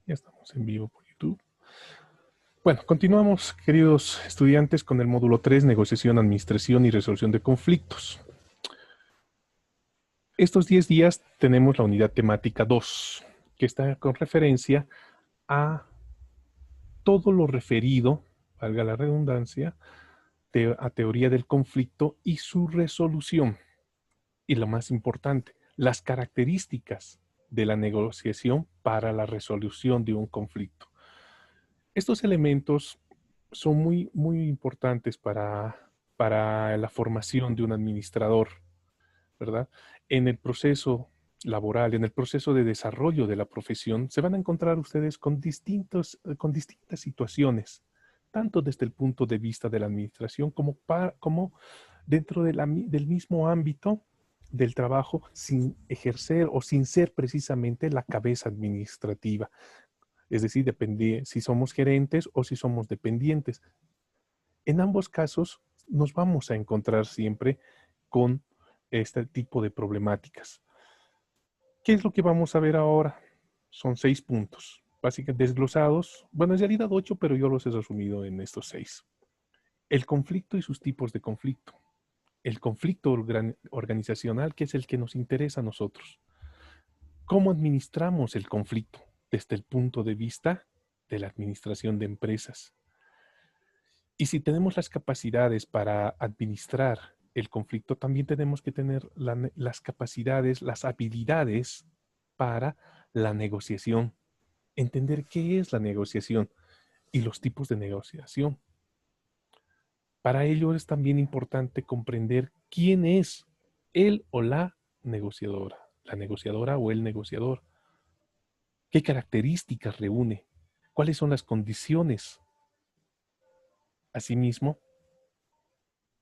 Ya estamos en vivo por YouTube. Bueno, continuamos, queridos estudiantes, con el módulo 3, negociación, administración y resolución de conflictos. Estos 10 días tenemos la unidad temática 2, que está con referencia a todo lo referido, valga la redundancia, a teoría del conflicto y su resolución. Y lo más importante, las características de la negociación para la resolución de un conflicto. Estos elementos son muy importantes para la formación de un administrador, ¿verdad? En el proceso laboral, en el proceso de desarrollo de la profesión, se van a encontrar ustedes con distintas situaciones, tanto desde el punto de vista de la administración como dentro del mismo ámbito del trabajo, sin ejercer o sin ser precisamente la cabeza administrativa. Es decir, depende si somos gerentes o si somos dependientes. En ambos casos nos vamos a encontrar siempre con este tipo de problemáticas. ¿Qué es lo que vamos a ver ahora? Son 6 puntos, básicamente desglosados. Bueno, en realidad 8, pero yo los he resumido en estos 6. El conflicto y sus tipos de conflicto. El conflicto organizacional, que es el que nos interesa a nosotros. ¿Cómo administramos el conflicto desde el punto de vista de la administración de empresas? Y si tenemos las capacidades para administrar el conflicto, también tenemos que tener las capacidades, las habilidades para la negociación. Entender qué es la negociación y los tipos de negociación. Para ello es también importante comprender quién es él o la negociadora o el negociador. ¿Qué características reúne? ¿Cuáles son las condiciones? Asimismo,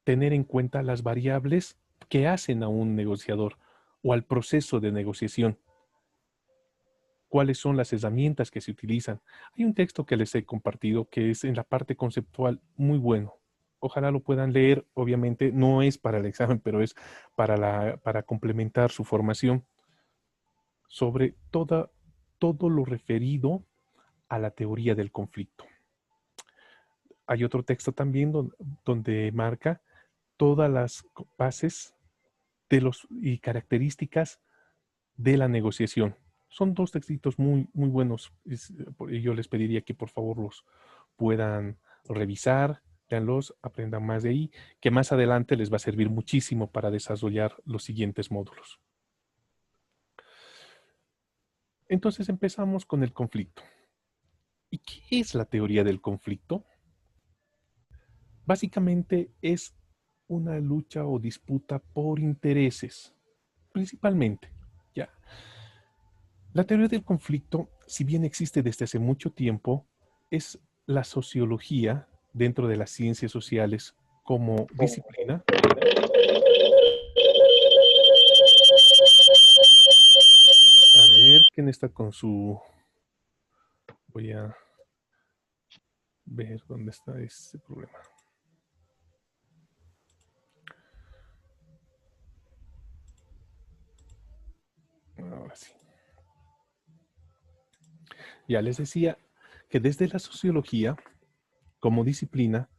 tener en cuenta las variables que hacen a un negociador o al proceso de negociación. ¿Cuáles son las herramientas que se utilizan? Hay un texto que les he compartido que es en la parte conceptual muy bueno. Ojalá lo puedan leer. Obviamente no es para el examen, pero es para complementar su formación sobre todo lo referido a la teoría del conflicto. Hay otro texto también donde marca todas las bases y características de la negociación. Son 2 textitos muy buenos. Yo les pediría que por favor los puedan revisar, leanlos, aprendan más de ahí, que más adelante les va a servir muchísimo para desarrollar los siguientes módulos. Entonces empezamos con el conflicto. ¿Y qué es la teoría del conflicto? Básicamente es una lucha o disputa por intereses, principalmente. ¿Ya? La teoría del conflicto, si bien existe desde hace mucho tiempo, es la sociología dentro de las ciencias sociales como disciplina. A ver, ¿quién está con su...? Voy a ver dónde está ese problema. Ahora sí. Ya les decía que desde la sociología, como disciplina,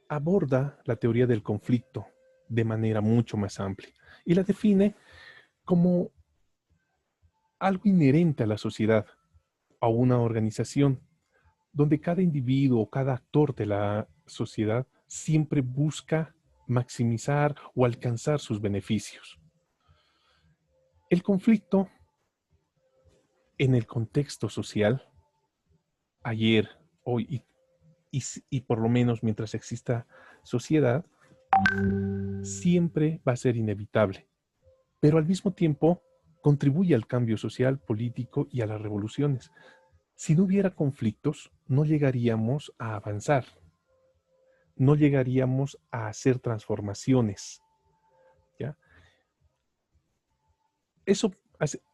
aborda la teoría del conflicto de manera mucho más amplia y la define como algo inherente a la sociedad, a una organización, donde cada individuo o cada actor de la sociedad siempre busca maximizar o alcanzar sus beneficios. El conflicto en el contexto social, ayer, hoy y por lo menos mientras exista sociedad, siempre va a ser inevitable, pero al mismo tiempo contribuye al cambio social, político y a las revoluciones. Si no hubiera conflictos, no llegaríamos a avanzar, no llegaríamos a hacer transformaciones, ¿ya? Eso,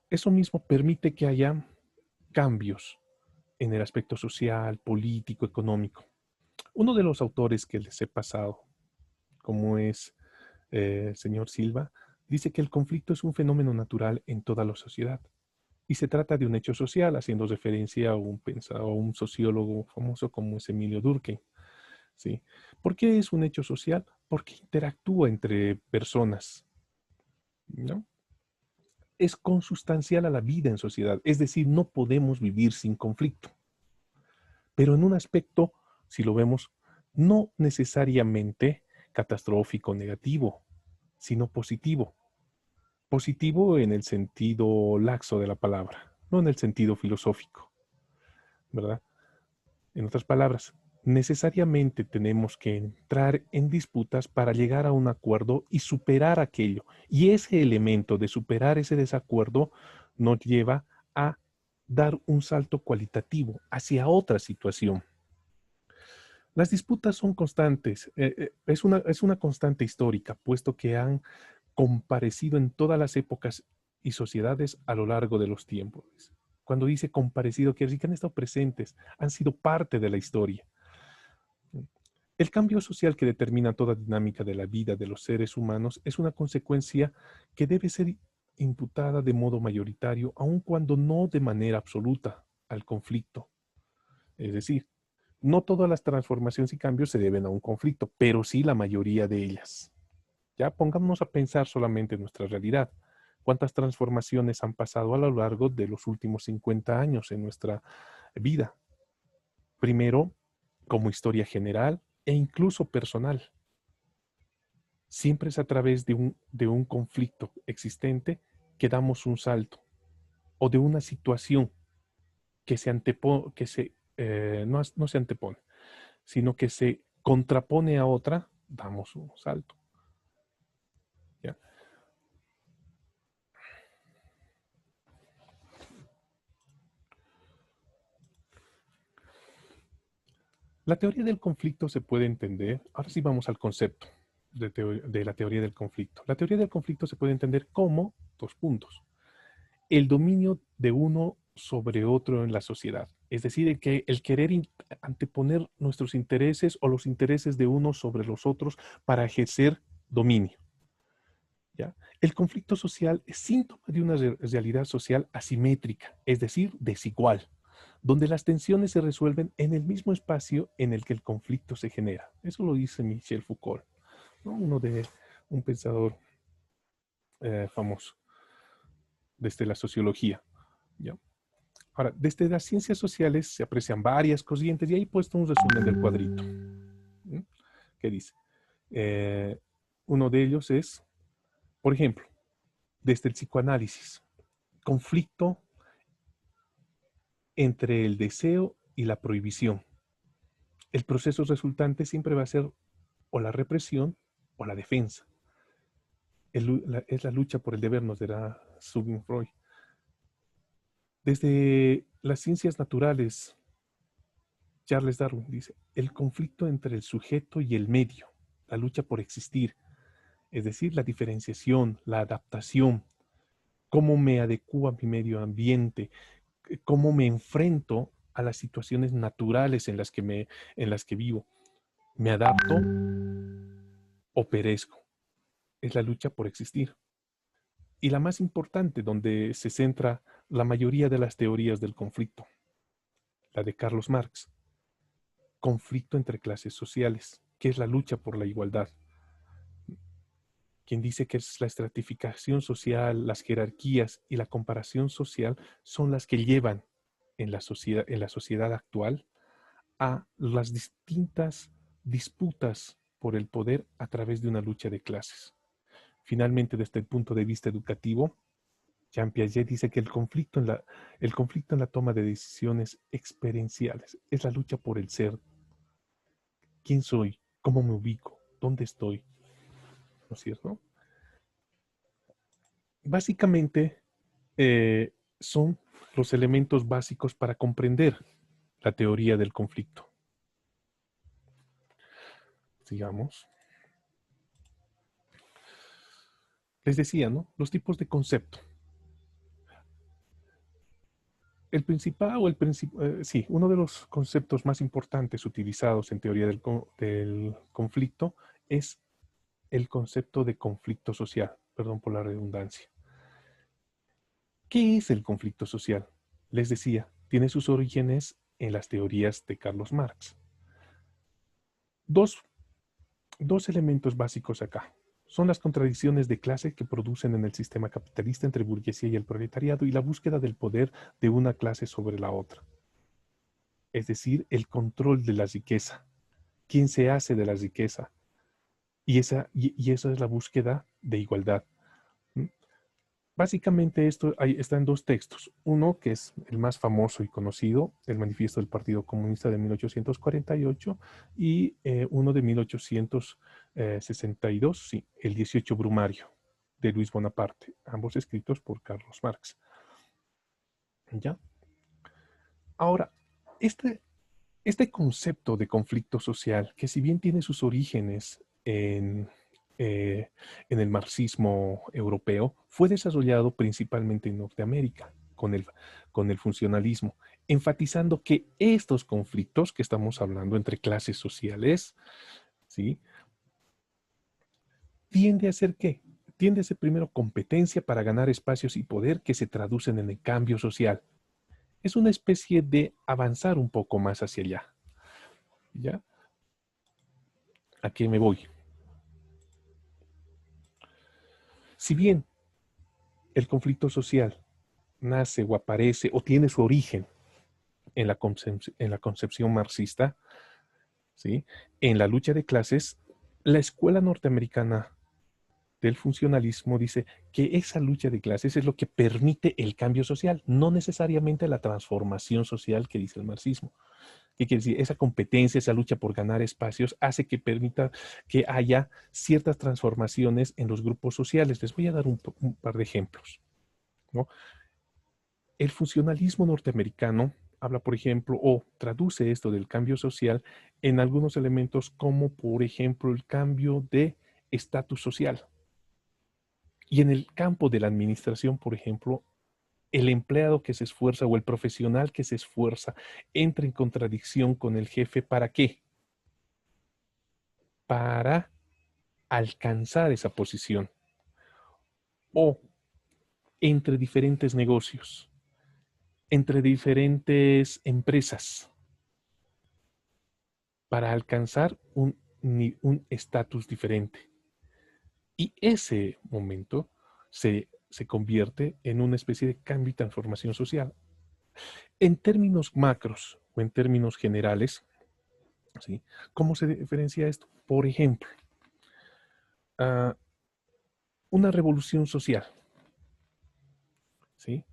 eso mismo permite que haya cambios en el aspecto social, político, económico. Uno de los autores que les he pasado, como es el señor Silva, dice que el conflicto es un fenómeno natural en toda la sociedad. Y se trata de un hecho social, haciendo referencia a a un sociólogo famoso como es Emilio Durkheim. ¿Sí? ¿Por qué es un hecho social? Porque interactúa entre personas, ¿no? Es consustancial a la vida en sociedad, es decir, no podemos vivir sin conflicto. Pero en un aspecto, si lo vemos, no necesariamente catastrófico, negativo, sino positivo. Positivo en el sentido laxo de la palabra, no en el sentido filosófico, ¿verdad? En otras palabras, necesariamente tenemos que entrar en disputas para llegar a un acuerdo y superar aquello. Y ese elemento de superar ese desacuerdo nos lleva a dar un salto cualitativo hacia otra situación. Las disputas son constantes, es una constante histórica, puesto que han comparecido en todas las épocas y sociedades a lo largo de los tiempos. Cuando dice comparecido, quiere decir que han estado presentes, han sido parte de la historia. El cambio social que determina toda dinámica de la vida de los seres humanos es una consecuencia que debe ser imputada de modo mayoritario, aun cuando no de manera absoluta, al conflicto. Es decir, no todas las transformaciones y cambios se deben a un conflicto, pero sí la mayoría de ellas. Ya pongámonos a pensar solamente en nuestra realidad. ¿Cuántas transformaciones han pasado a lo largo de los últimos 50 años en nuestra vida? Primero, como historia general e incluso personal. Siempre es a través de un conflicto existente que damos un salto o de una situación que se antepone, no se antepone, sino que se contrapone a otra, damos un salto. ¿Ya? La teoría del conflicto se puede entender, ahora sí vamos al concepto de la teoría del conflicto. La teoría del conflicto se puede entender como, dos puntos, el dominio de uno sobre otro en la sociedad. Es decir, el querer anteponer nuestros intereses o los intereses de unos sobre los otros para ejercer dominio. ¿Ya? El conflicto social es síntoma de una realidad social asimétrica, es decir, desigual, donde las tensiones se resuelven en el mismo espacio en el que el conflicto se genera. Eso lo dice Michel Foucault, ¿no? Un pensador famoso desde la sociología. ¿Ya? Ahora, desde las ciencias sociales se aprecian varias corrientes y ahí he puesto un resumen del cuadrito. ¿Mm? ¿Qué dice? Eh, Uno de ellos es, por ejemplo, desde el psicoanálisis, conflicto entre el deseo y la prohibición. El proceso resultante siempre va a ser o la represión o la defensa. Es la lucha por el deber, nos dirá Sigmund Freud. Desde las ciencias naturales, Charles Darwin dice, el conflicto entre el sujeto y el medio, la lucha por existir, es decir, la diferenciación, la adaptación, cómo me adecuo a mi medio ambiente, cómo me enfrento a las situaciones naturales en las que vivo. ¿Me adapto o perezco? Es la lucha por existir. Y la más importante, donde se centra la mayoría de las teorías del conflicto, la de Carlos Marx, conflicto entre clases sociales, que es la lucha por la igualdad. Quien dice que es la estratificación social, las jerarquías y la comparación social son las que llevan en la sociedad actual a las distintas disputas por el poder a través de una lucha de clases. Finalmente, desde el punto de vista educativo, Jean Piaget dice que el conflicto en la toma de decisiones experienciales es la lucha por el ser. ¿Quién soy? ¿Cómo me ubico? ¿Dónde estoy? ¿No es cierto? Básicamente, son los elementos básicos para comprender la teoría del conflicto. Sigamos. Les decía, ¿no? Los tipos de concepto. El principal o sí, uno de los conceptos más importantes utilizados en teoría del conflicto es el concepto de conflicto social, perdón por la redundancia. ¿Qué es el conflicto social? Les decía, tiene sus orígenes en las teorías de Carlos Marx. Dos, dos elementos básicos acá. Son las contradicciones de clase que producen en el sistema capitalista entre burguesía y el proletariado y la búsqueda del poder de una clase sobre la otra. Es decir, el control de la riqueza. ¿Quién se hace de la riqueza? Y esa es la búsqueda de igualdad. Básicamente esto está en dos textos. Uno que es el más famoso y conocido, el Manifiesto del Partido Comunista de 1848, y uno de 1862, sí, el 18 Brumario, de Luis Bonaparte, ambos escritos por Carlos Marx. ¿Ya? Ahora, este concepto de conflicto social, que si bien tiene sus orígenes en el marxismo europeo, fue desarrollado principalmente en Norteamérica con el funcionalismo, enfatizando que estos conflictos que estamos hablando entre clases sociales, ¿sí? Tiende a ser ¿qué? Tiende a ser primero competencia para ganar espacios y poder que se traducen en el cambio social. Es una especie de avanzar un poco más hacia allá. ¿Ya? ¿A qué me voy? Si bien el conflicto social nace o aparece o tiene su origen en la concepción marxista, ¿sí? En la lucha de clases, la escuela norteamericana del funcionalismo dice que esa lucha de clases es lo que permite el cambio social, no necesariamente la transformación social que dice el marxismo. ¿Qué quiere decir? Esa competencia, esa lucha por ganar espacios hace que permita que haya ciertas transformaciones en los grupos sociales. Les voy a dar un par de ejemplos, ¿no? El funcionalismo norteamericano habla, por ejemplo, o traduce esto del cambio social en algunos elementos como, por ejemplo, el cambio de estatus social. Y en el campo de la administración, por ejemplo, el empleado que se esfuerza o el profesional que se esfuerza entra en contradicción con el jefe. ¿Para qué? Para alcanzar esa posición o entre diferentes negocios, entre diferentes empresas, para alcanzar un estatus diferente. Y ese momento se convierte en una especie de cambio y transformación social. En términos macros o en términos generales, ¿sí? ¿Cómo se diferencia esto? Por ejemplo, uh, una revolución social, ¿sí?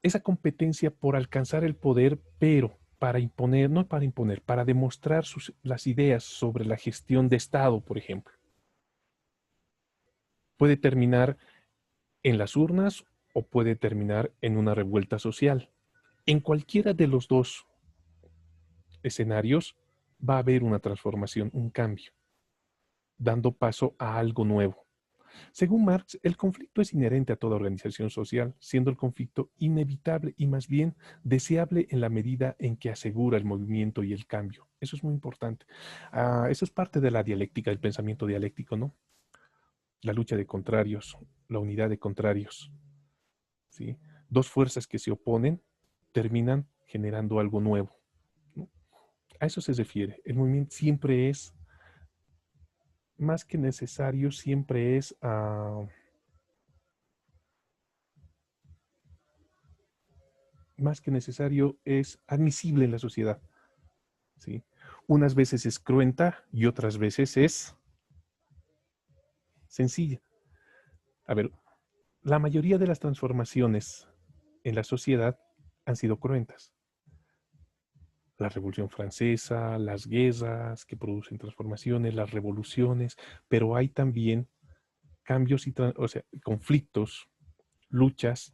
Esa competencia por alcanzar el poder, pero para imponer, no para imponer, para demostrar las ideas sobre la gestión de Estado, por ejemplo. Puede terminar en las urnas o puede terminar en una revuelta social. En cualquiera de los dos escenarios va a haber una transformación, un cambio, dando paso a algo nuevo. Según Marx, el conflicto es inherente a toda organización social, siendo el conflicto inevitable y más bien deseable en la medida en que asegura el movimiento y el cambio. Eso es muy importante. Eso es parte de la dialéctica, del pensamiento dialéctico, ¿no? La lucha de contrarios, la unidad de contrarios, ¿sí? Dos fuerzas que se oponen terminan generando algo nuevo, ¿no? A eso se refiere. El movimiento siempre es, más que necesario, siempre es... más que necesario, es admisible en la sociedad, ¿sí? Unas veces es cruenta y otras veces es sencilla. A ver, la mayoría de las transformaciones en la sociedad han sido cruentas. La Revolución Francesa, las guerras que producen transformaciones, las revoluciones, pero hay también cambios y o sea, conflictos, luchas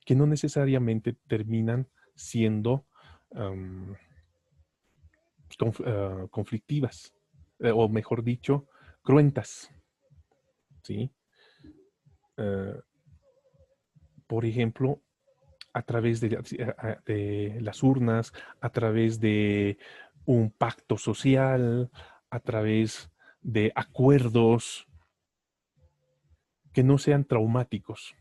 que no necesariamente terminan siendo conflictivas, o mejor dicho, cruentas, ¿sí? Uh, por ejemplo, a través de las urnas, a través de un pacto social, a través de acuerdos que no sean traumáticos.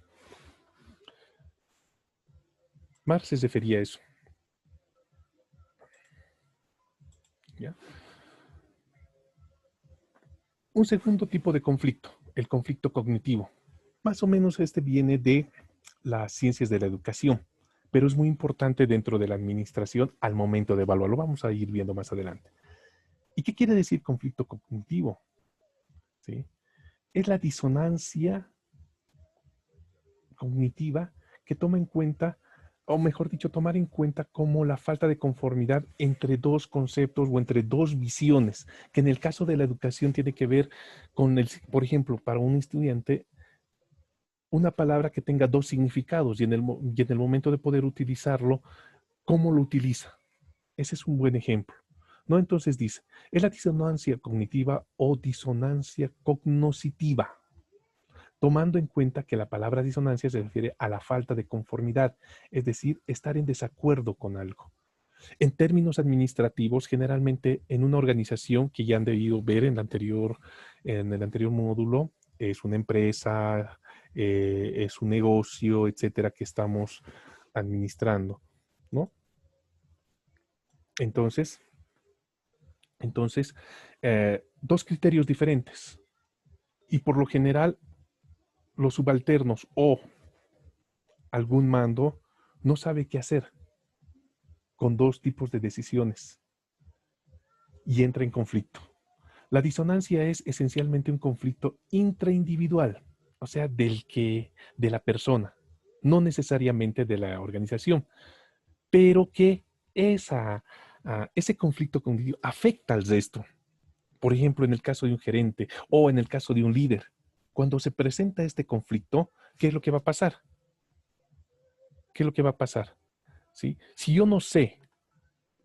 Marx se refería a eso. ¿Ya? Un segundo tipo de conflicto, el conflicto cognitivo. Más o menos este viene de las ciencias de la educación, pero es muy importante dentro de la administración al momento de evaluarlo. Vamos a ir viendo más adelante. ¿Y qué quiere decir conflicto cognitivo? ¿Sí? Es la disonancia cognitiva que toma en cuenta, o mejor dicho, tomar en cuenta como la falta de conformidad entre dos conceptos o entre dos visiones, que en el caso de la educación tiene que ver con por ejemplo, para un estudiante, una palabra que tenga dos significados y en el momento de poder utilizarlo, ¿cómo lo utiliza? Ese es un buen ejemplo. ¿No? Entonces dice, es la disonancia cognitiva o disonancia cognoscitiva, tomando en cuenta que la palabra disonancia se refiere a la falta de conformidad, es decir, estar en desacuerdo con algo. En términos administrativos, generalmente en una organización que ya han debido ver en el anterior módulo, es una empresa, es un negocio, etcétera, que estamos administrando, ¿no? Entonces, dos criterios diferentes. Y por lo general, los subalternos o algún mando no sabe qué hacer con dos tipos de decisiones y entra en conflicto. La disonancia es esencialmente un conflicto intraindividual, o sea, de la persona, no necesariamente de la organización, pero que ese conflicto cognitivo afecta al resto. Por ejemplo, en el caso de un gerente o en el caso de un líder, cuando se presenta este conflicto, ¿qué es lo que va a pasar? ¿Qué es lo que va a pasar? ¿Sí? Si yo no sé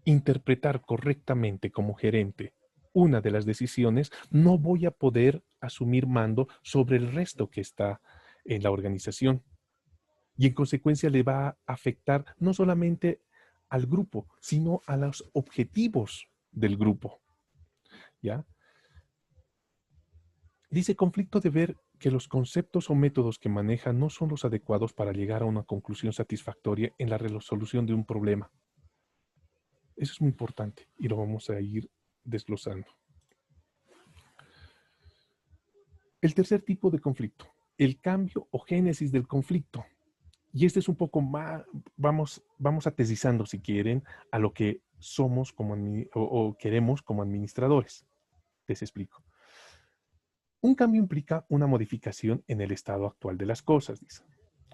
interpretar correctamente como gerente una de las decisiones, no voy a poder asumir mando sobre el resto que está en la organización. Y en consecuencia le va a afectar no solamente al grupo, sino a los objetivos del grupo. ¿Ya? Dice conflicto de ver que los conceptos o métodos que maneja no son los adecuados para llegar a una conclusión satisfactoria en la resolución de un problema. Eso es muy importante y lo vamos a ir desglosando. El tercer tipo de conflicto, el cambio o génesis del conflicto. Y este es un poco más, vamos aterrizando, si quieren, a lo que somos como o queremos como administradores. Les explico. Un cambio implica una modificación en el estado actual de las cosas, dice.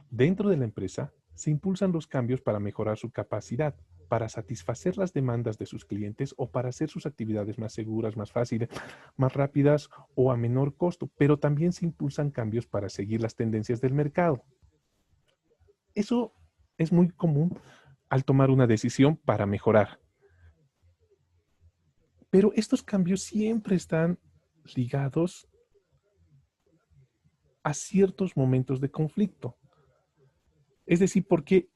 Dentro de la empresa se impulsan los cambios para mejorar su capacidad, para satisfacer las demandas de sus clientes o para hacer sus actividades más seguras, más fáciles, más rápidas o a menor costo, pero también se impulsan cambios para seguir las tendencias del mercado. Eso es muy común al tomar una decisión para mejorar. Pero estos cambios siempre están ligados a ciertos momentos de conflicto. Es decir, porque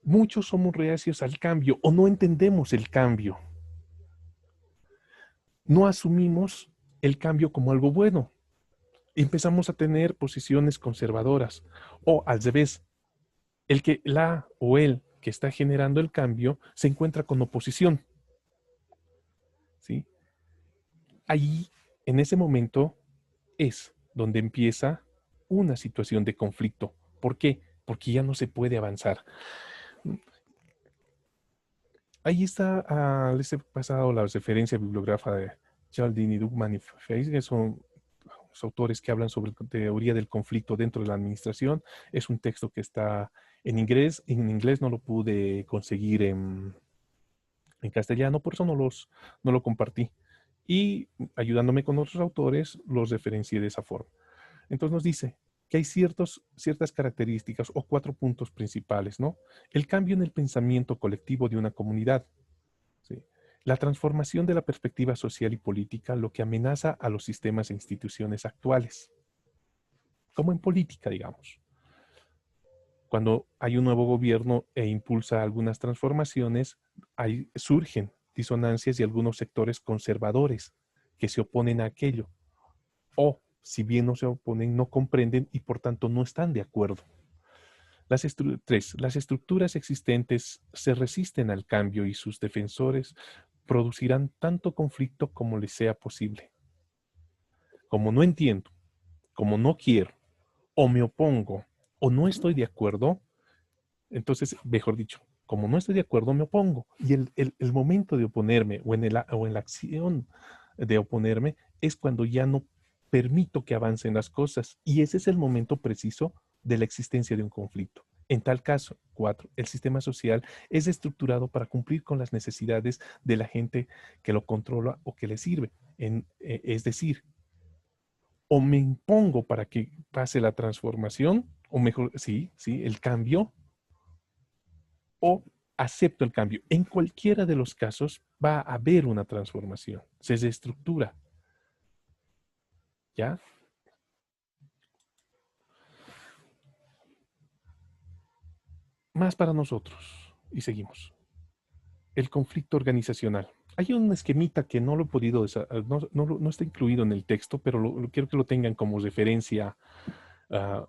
muchos somos reacios al cambio o no entendemos el cambio. No asumimos el cambio como algo bueno. Empezamos a tener posiciones conservadoras. O al revés, la o el que está generando el cambio se encuentra con oposición. ¿Sí? Ahí, en ese momento, es donde empieza una situación de conflicto. ¿Por qué? Porque ya no se puede avanzar. Ahí está, les he pasado la referencia bibliográfica de Cialdini, Duckman y Feist, que son los autores que hablan sobre la teoría del conflicto dentro de la administración. Es un texto que está en inglés no lo pude conseguir en castellano, por eso no lo compartí. Y ayudándome con otros autores, los referencié de esa forma. Entonces nos dice que hay ciertas características o 4 puntos principales, ¿no? El cambio en el pensamiento colectivo de una comunidad, ¿sí? La transformación de la perspectiva social y política, lo que amenaza a los sistemas e instituciones actuales, como en política, digamos. Cuando hay un nuevo gobierno e impulsa algunas transformaciones, surgen disonancias y algunos sectores conservadores que se oponen a aquello. O, si bien no se oponen, no comprenden y por tanto no están de acuerdo. Las estructuras existentes se resisten al cambio y sus defensores producirán tanto conflicto como les sea posible. Como no entiendo, como no quiero, o me opongo, o no estoy de acuerdo, entonces, mejor dicho, como no estoy de acuerdo, me opongo. Y el momento de oponerme o en la acción de oponerme es cuando ya no permito que avancen las cosas. Y ese es el momento preciso de la existencia de un conflicto. En tal caso, 4, el sistema social es estructurado para cumplir con las necesidades de la gente que lo controla o que le sirve. Es decir, o me impongo para que pase la transformación, o mejor, sí, el cambio, o acepto el cambio. En cualquiera de los casos va a haber una transformación, se desestructura, ¿ya? Más para nosotros, y seguimos. El conflicto organizacional. Hay un esquemita que no lo he podido, no está incluido en el texto, pero quiero que lo tengan como referencia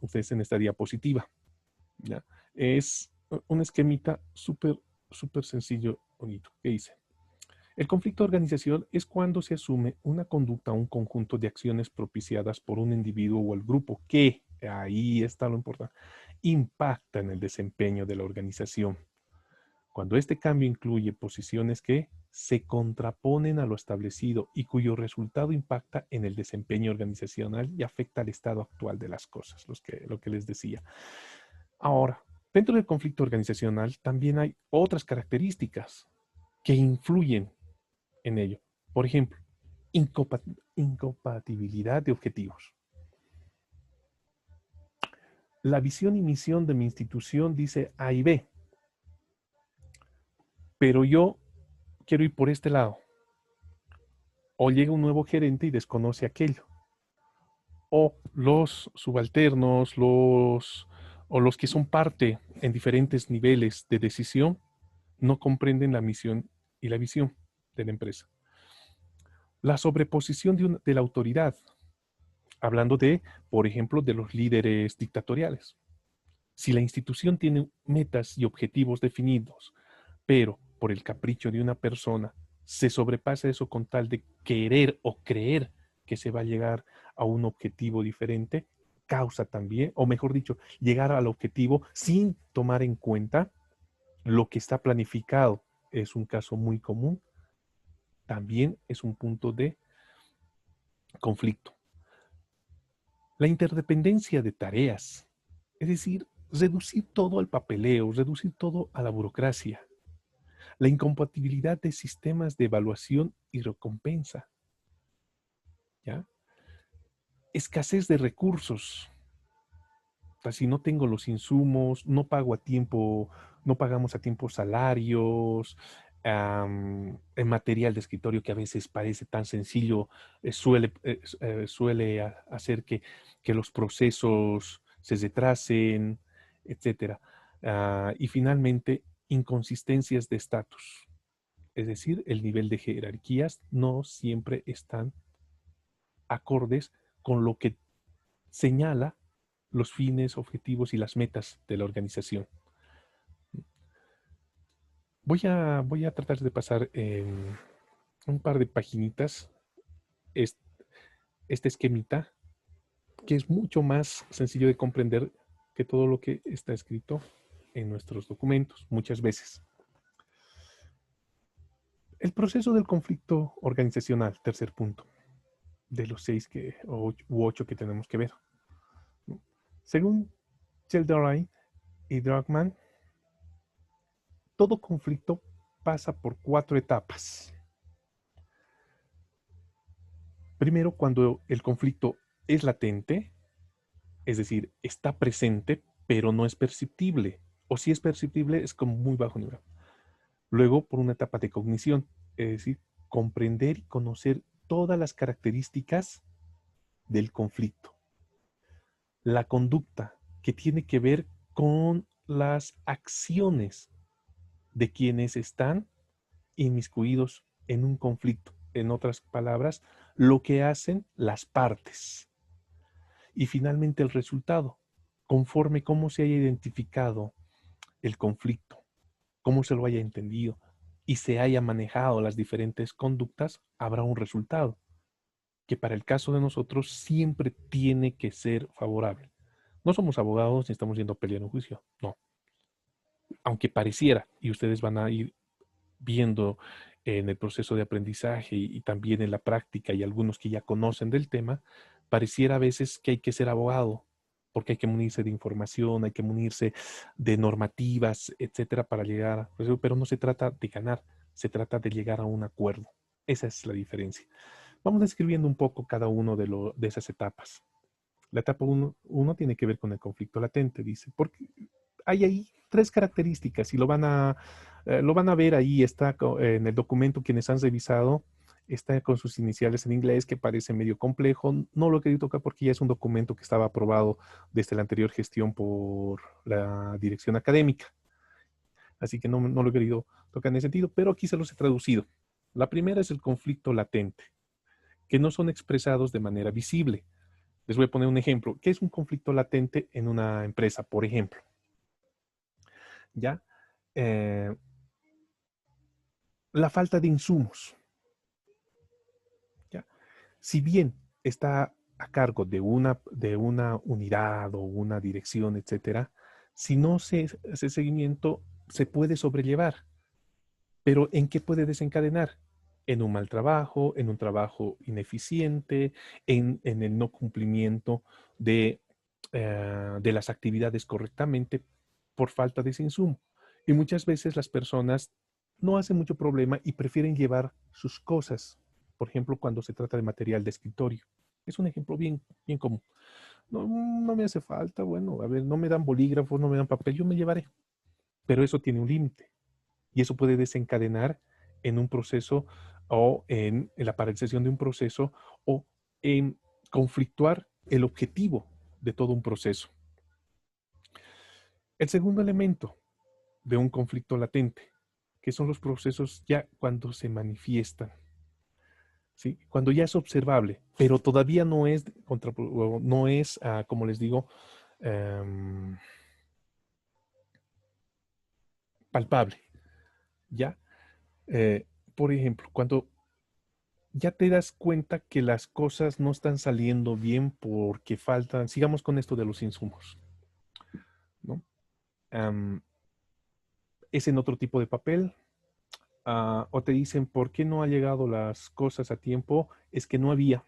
ustedes en esta diapositiva, ¿ya? Es un esquemita súper sencillo, bonito, que dice: el conflicto de organización es cuando se asume una conducta o un conjunto de acciones propiciadas por un individuo o el grupo que, ahí está lo importante, impacta en el desempeño de la organización. Cuando este cambio incluye posiciones que se contraponen a lo establecido y cuyo resultado impacta en el desempeño organizacional y afecta al estado actual de las cosas, lo que les decía. Ahora, dentro del conflicto organizacional también hay otras características que influyen en ello. Por ejemplo, incompatibilidad de objetivos. La visión y misión de mi institución dice A y B, pero yo quiero ir por este lado. O llega un nuevo gerente y desconoce aquello. O los subalternos, o los que son parte en diferentes niveles de decisión, no comprenden la misión y la visión de la empresa. La sobreposición de la autoridad, hablando de, por ejemplo, de los líderes dictatoriales. Si la institución tiene metas y objetivos definidos, pero por el capricho de una persona se sobrepasa eso con tal de querer o creer que se va a llegar a un objetivo diferente, causa también, o mejor dicho, llegar al objetivo sin tomar en cuenta lo que está planificado. Es un caso muy común. También es un punto de conflicto. La interdependencia de tareas, es decir, reducir todo al papeleo, reducir todo a la burocracia. La incompatibilidad de sistemas de evaluación y recompensa, ¿ya? Escasez de recursos. O sea, si no tengo los insumos, no pago a tiempo, no pagamos a tiempo salarios, el material de escritorio que a veces parece tan sencillo, suele hacer que los procesos se retrasen, etcétera. Y finalmente, inconsistencias de estatus. Es decir, el nivel de jerarquías no siempre están acordes con lo que señala los fines, objetivos y las metas de la organización. Voy a tratar de pasar en un par de paginitas este esquemita, que es mucho más sencillo de comprender que todo lo que está escrito en nuestros documentos, muchas veces. El proceso del conflicto organizacional, tercer punto, de los 6 u 8 que tenemos que ver. Según Sheldon y Druckmann, todo conflicto pasa por 4 etapas. Primero, cuando el conflicto es latente, es decir, está presente, pero no es perceptible. O si es perceptible, es como muy bajo nivel. Luego, por una etapa de cognición, es decir, comprender y conocer todas las características del conflicto. La conducta, que tiene que ver con las acciones de quienes están inmiscuidos en un conflicto. En otras palabras, lo que hacen las partes. Y finalmente el resultado, conforme cómo se haya identificado el conflicto, cómo se lo haya entendido y se haya manejado las diferentes conductas, habrá un resultado que para el caso de nosotros siempre tiene que ser favorable. No somos abogados ni estamos yendo a pelear un juicio, no. Aunque pareciera, y ustedes van a ir viendo en el proceso de aprendizaje y también en la práctica y algunos que ya conocen del tema, pareciera a veces que hay que ser abogado, porque hay que munirse de información, hay que munirse de normativas, etcétera, para llegar a, pero no se trata de ganar, se trata de llegar a un acuerdo. Esa es la diferencia. Vamos describiendo un poco cada uno de esas etapas. La etapa 1 tiene que ver con el conflicto latente, dice, porque hay ahí 3 características y lo van a ver ahí, está en el documento, quienes han revisado, está con sus iniciales en inglés, que parece medio complejo. No lo he querido tocar porque ya es un documento que estaba aprobado desde la anterior gestión por la dirección académica. Así que no lo he querido tocar en ese sentido, pero aquí se los he traducido. La primera es el conflicto latente, que no son expresados de manera visible. Les voy a poner un ejemplo. ¿Qué es un conflicto latente en una empresa, por ejemplo? ¿Ya? La falta de insumos. ¿Ya? Si bien está a cargo de una unidad o una dirección, etcétera, si no se hace seguimiento, se puede sobrellevar. Pero ¿en qué puede desencadenar? En un mal trabajo, en un trabajo ineficiente, en el no cumplimiento de las actividades correctamente por falta de ese insumo. Y muchas veces las personas no hacen mucho problema y prefieren llevar sus cosas. Por ejemplo, cuando se trata de material de escritorio. Es un ejemplo bien, bien común. No me hace falta, bueno, a ver, no me dan bolígrafos, no me dan papel, yo me llevaré. Pero eso tiene un límite. Y eso puede desencadenar en un proceso o en la paralización de un proceso o en conflictuar el objetivo de todo un proceso. El segundo elemento de un conflicto latente, que son los procesos ya cuando se manifiestan, ¿sí? Cuando ya es observable, pero todavía no es, como les digo, palpable, ¿ya? Por ejemplo, cuando ya te das cuenta que las cosas no están saliendo bien porque faltan, sigamos con esto de los insumos, ¿no? Es en otro tipo de papel, o te dicen, ¿por qué no ha llegado las cosas a tiempo? Es que no había.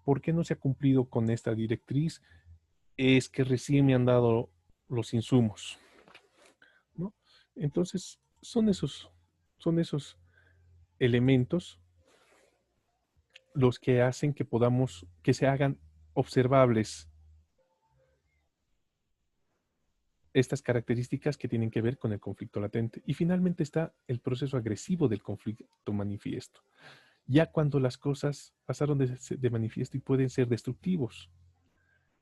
¿Por qué no se ha cumplido con esta directriz? Es que recién me han dado los insumos, ¿no? Entonces, son esos elementos los que hacen que se hagan observables estas características que tienen que ver con el conflicto latente. Y finalmente está el proceso agresivo del conflicto manifiesto. Ya cuando las cosas pasaron de manifiesto y pueden ser destructivos.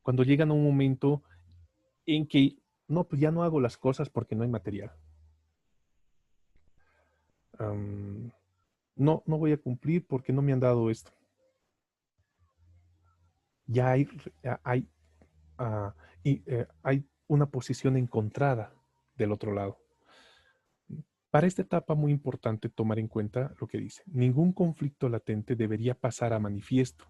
Cuando llegan a un momento en que, no, pues ya no hago las cosas porque no hay material. No voy a cumplir porque no me han dado esto. Ya hay una posición encontrada del otro lado. Para esta etapa muy importante tomar en cuenta lo que dice. Ningún conflicto latente debería pasar a manifiesto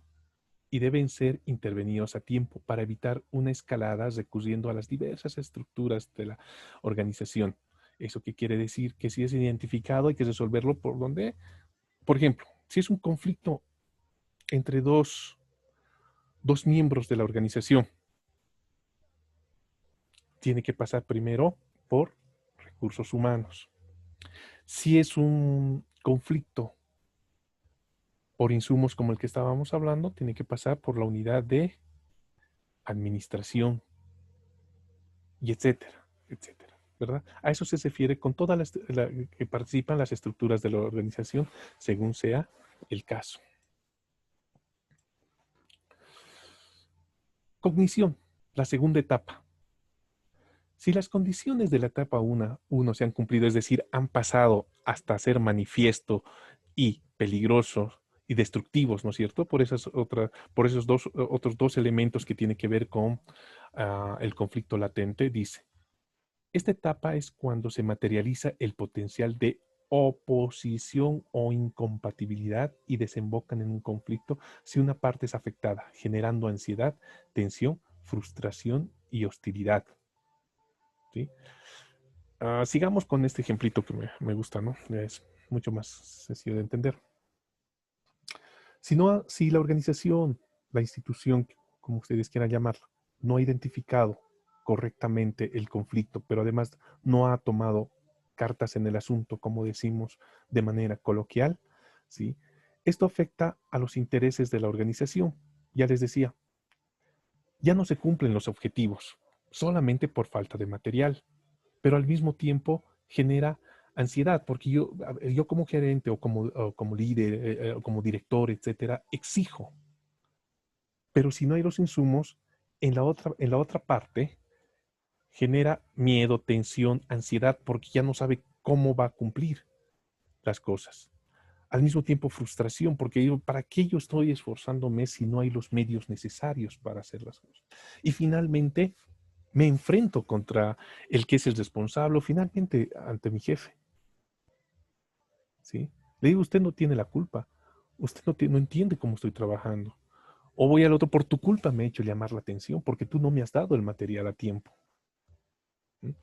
y deben ser intervenidos a tiempo para evitar una escalada recurriendo a las diversas estructuras de la organización. ¿Eso qué quiere decir? Que si es identificado hay que resolverlo por donde, por ejemplo, si es un conflicto entre dos miembros de la organización, tiene que pasar primero por recursos humanos. Si es un conflicto por insumos como el que estábamos hablando, tiene que pasar por la unidad de administración y etcétera, etcétera, ¿verdad? A eso se refiere con todas las que participan las estructuras de la organización, según sea el caso. Cognición, la segunda etapa. Si las condiciones de la etapa 1 se han cumplido, es decir, han pasado hasta ser manifiesto y peligrosos y destructivos, ¿no es cierto? Por esos otros dos elementos que tienen que ver con el conflicto latente, dice, esta etapa es cuando se materializa el potencial de oposición o incompatibilidad y desembocan en un conflicto si una parte es afectada, generando ansiedad, tensión, frustración y hostilidad. ¿Sí? Sigamos con este ejemplito que me gusta, ¿no? Es mucho más sencillo de entender. Si la organización, la institución, como ustedes quieran llamarla, no ha identificado correctamente el conflicto, pero además no ha tomado cartas en el asunto, como decimos de manera coloquial, ¿sí? Esto afecta a los intereses de la organización. Ya les decía, ya no se cumplen los objetivos, solamente por falta de material, pero al mismo tiempo genera ansiedad, porque yo como gerente o como líder, o como director, etcétera, exijo. Pero si no hay los insumos, en la otra parte genera miedo, tensión, ansiedad, porque ya no sabe cómo va a cumplir las cosas. Al mismo tiempo frustración, porque digo, ¿para qué yo estoy esforzándome si no hay los medios necesarios para hacer las cosas? Y finalmente me enfrento contra el que es el responsable, o finalmente ante mi jefe. ¿Sí? Le digo, usted no tiene la culpa, usted no entiende cómo estoy trabajando. O voy al otro, por tu culpa me he hecho llamar la atención, porque tú no me has dado el material a tiempo. ¿Sí?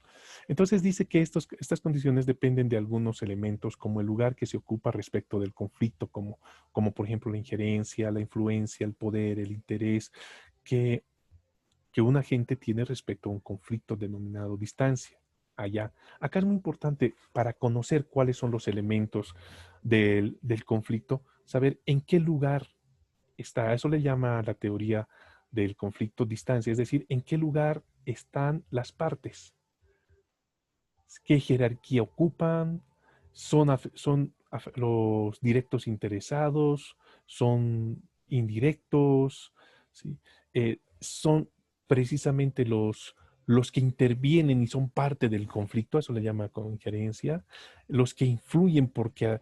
Entonces dice que estas condiciones dependen de algunos elementos, como el lugar que se ocupa respecto del conflicto, como por ejemplo la injerencia, la influencia, el poder, el interés que, que un agente tiene respecto a un conflicto denominado distancia. Allá. Acá es muy importante para conocer cuáles son los elementos del conflicto, saber en qué lugar está. Eso le llama a la teoría del conflicto distancia, es decir, en qué lugar están las partes, qué jerarquía ocupan, son los directos interesados, son indirectos, ¿sí? Son precisamente los que intervienen y son parte del conflicto, eso le llama injerencia, los que influyen porque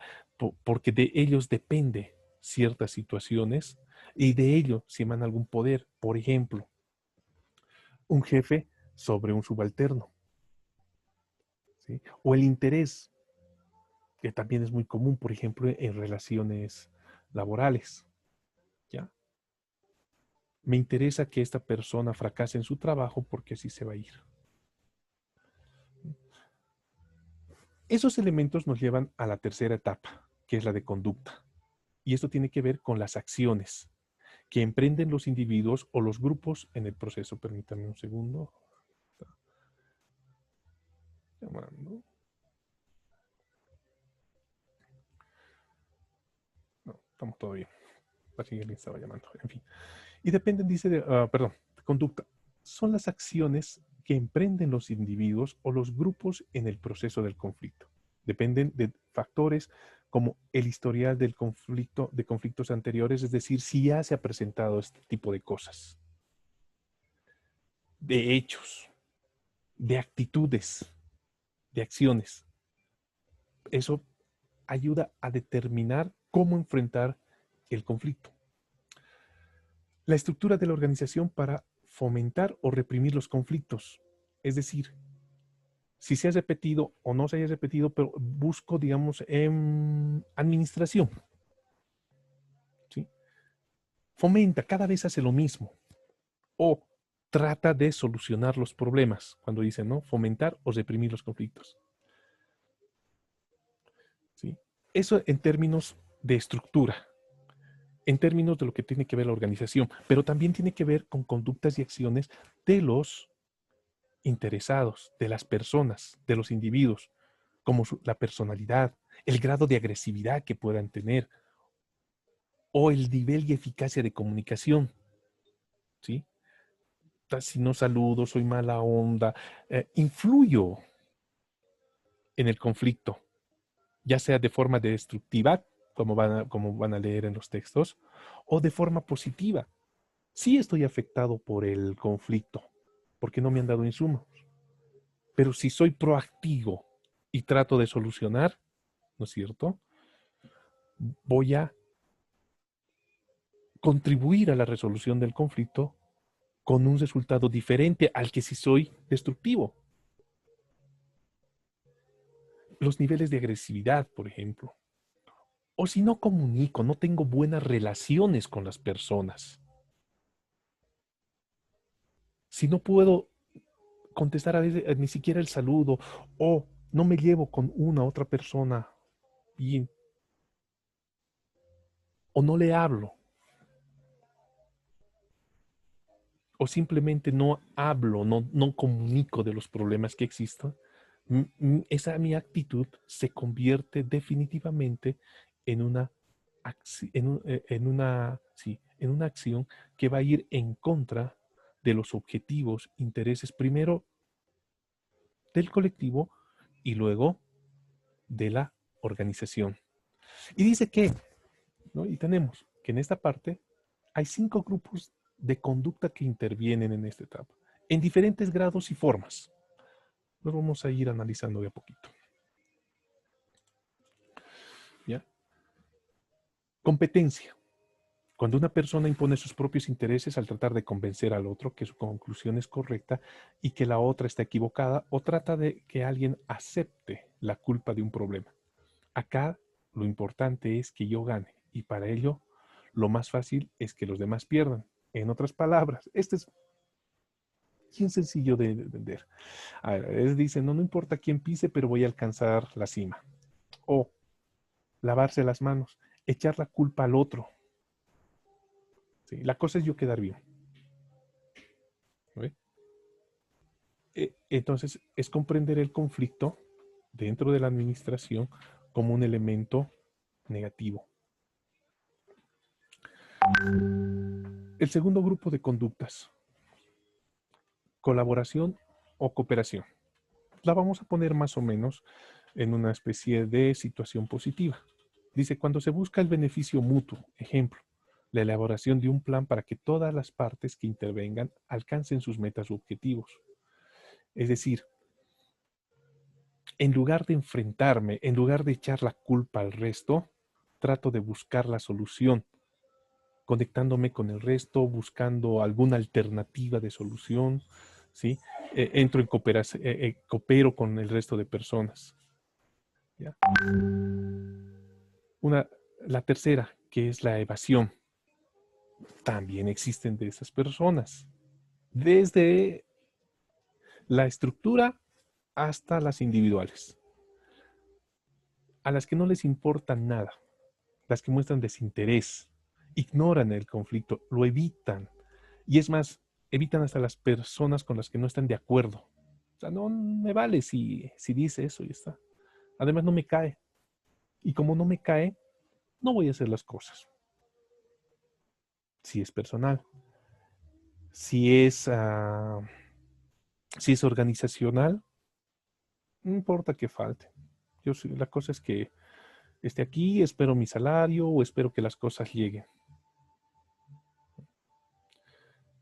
de ellos depende ciertas situaciones y de ello se emana algún poder. Por ejemplo, un jefe sobre un subalterno, ¿sí? O el interés, que también es muy común, por ejemplo, en relaciones laborales, ¿ya? Me interesa que esta persona fracase en su trabajo porque así se va a ir. Esos elementos nos llevan a la tercera etapa, que es la de conducta. Y esto tiene que ver con las acciones que emprenden los individuos o los grupos en el proceso. Permítanme un segundo. Llamando. No, estamos todo bien. Parece que alguien estaba llamando. En fin. Y dependen, dice, perdón, de conducta. Son las acciones que emprenden los individuos o los grupos en el proceso del conflicto. Dependen de factores como el historial del conflicto, de conflictos anteriores, es decir, si ya se ha presentado este tipo de cosas, de hechos, de actitudes, de acciones. Eso ayuda a determinar cómo enfrentar el conflicto. La estructura de la organización para fomentar o reprimir los conflictos. Es decir, si se ha repetido o no se haya repetido, pero busco, digamos, en administración. ¿Sí? Fomenta, cada vez hace lo mismo. O trata de solucionar los problemas, cuando dicen, ¿no? Fomentar o reprimir los conflictos. ¿Sí? Eso en términos de estructura, en términos de lo que tiene que ver la organización, pero también tiene que ver con conductas y acciones de los interesados, de las personas, de los individuos, como la personalidad, el grado de agresividad que puedan tener o el nivel y eficacia de comunicación, ¿sí? Si no saludo, soy mala onda, influyo en el conflicto, ya sea de forma destructiva, como van a leer en los textos, o de forma positiva. Sí estoy afectado por el conflicto, porque no me han dado insumos, pero si soy proactivo y trato de solucionar, ¿no es cierto? Voy a contribuir a la resolución del conflicto con un resultado diferente al que si soy destructivo. Los niveles de agresividad, por ejemplo. O si no comunico, no tengo buenas relaciones con las personas. Si no puedo contestar a veces ni siquiera el saludo o no me llevo con una otra persona bien o no le hablo o simplemente no hablo, no comunico de los problemas que existan, esa mi actitud se convierte definitivamente en una, en una acción que va a ir en contra de los objetivos, intereses, primero del colectivo y luego de la organización. Y dice que, ¿no? Y tenemos que en esta parte hay 5 grupos de conducta que intervienen en esta etapa, en diferentes grados y formas. Los vamos a ir analizando de a poquito. ¿Ya? Competencia. Cuando una persona impone sus propios intereses al tratar de convencer al otro que su conclusión es correcta y que la otra está equivocada, o trata de que alguien acepte la culpa de un problema. Acá lo importante es que yo gane y para ello lo más fácil es que los demás pierdan. En otras palabras, este es bien sencillo de vender. A ver, dicen, no importa quién pise, pero voy a alcanzar la cima. O lavarse las manos, echar la culpa al otro. ¿Sí? La cosa es yo quedar bien. ¿Sí? Entonces, es comprender el conflicto dentro de la administración como un elemento negativo. El segundo grupo de conductas, colaboración o cooperación. La vamos a poner más o menos en una especie de situación positiva. Dice, cuando se busca el beneficio mutuo, ejemplo, la elaboración de un plan para que todas las partes que intervengan alcancen sus metas u objetivos. Es decir, en lugar de enfrentarme, en lugar de echar la culpa al resto, trato de buscar la solución, conectándome con el resto, buscando alguna alternativa de solución, ¿sí? Entro en cooperación, coopero con el resto de personas. ¿Ya? La tercera, que es la evasión. También existen de esas personas, desde la estructura hasta las individuales, a las que no les importa nada, las que muestran desinterés, ignoran el conflicto, lo evitan. Y es más, evitan hasta las personas con las que no están de acuerdo. O sea, no me vale si dice eso y está. Además, no me cae. Y como no me cae, no voy a hacer las cosas. Si es personal, si es, si es organizacional, no importa que falte. La cosa es que esté aquí, espero mi salario o espero que las cosas lleguen.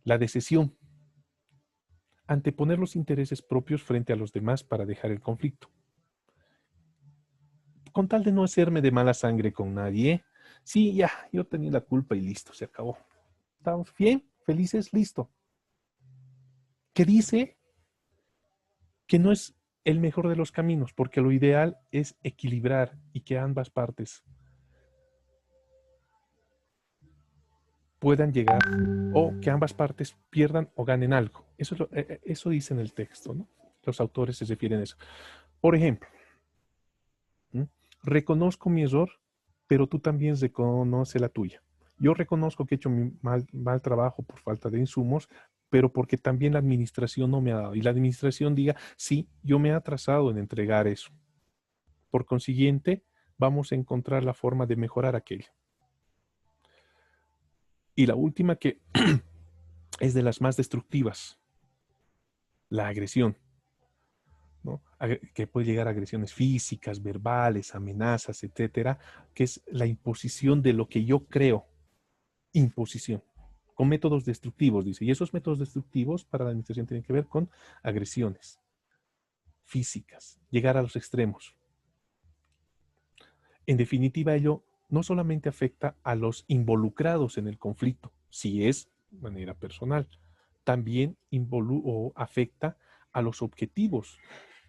La decisión. Anteponer los intereses propios frente a los demás para dejar el conflicto. Con tal de no hacerme de mala sangre con nadie, sí, ya, yo tenía la culpa y listo, se acabó. ¿Estamos bien? ¿Felices? Listo. ¿Qué dice? Que no es el mejor de los caminos, porque lo ideal es equilibrar y que ambas partes puedan llegar o que ambas partes pierdan o ganen algo. Eso dice en el texto, ¿no? Los autores se refieren a eso. Por ejemplo, ¿m? Reconozco mi error, pero tú también reconoces la tuya. Yo reconozco que he hecho mi mal trabajo por falta de insumos, pero porque también la administración no me ha dado. Y la administración diga, sí, yo me he atrasado en entregar eso. Por consiguiente, vamos a encontrar la forma de mejorar aquello. Y la última que es de las más destructivas, la agresión, ¿no? Que puede llegar a agresiones físicas, verbales, amenazas, etcétera, que es la imposición de lo que yo creo, imposición, con métodos destructivos, dice. Y esos métodos destructivos para la administración tienen que ver con agresiones físicas, llegar a los extremos. En definitiva, ello no solamente afecta a los involucrados en el conflicto, si es de manera personal, también o afecta a los objetivos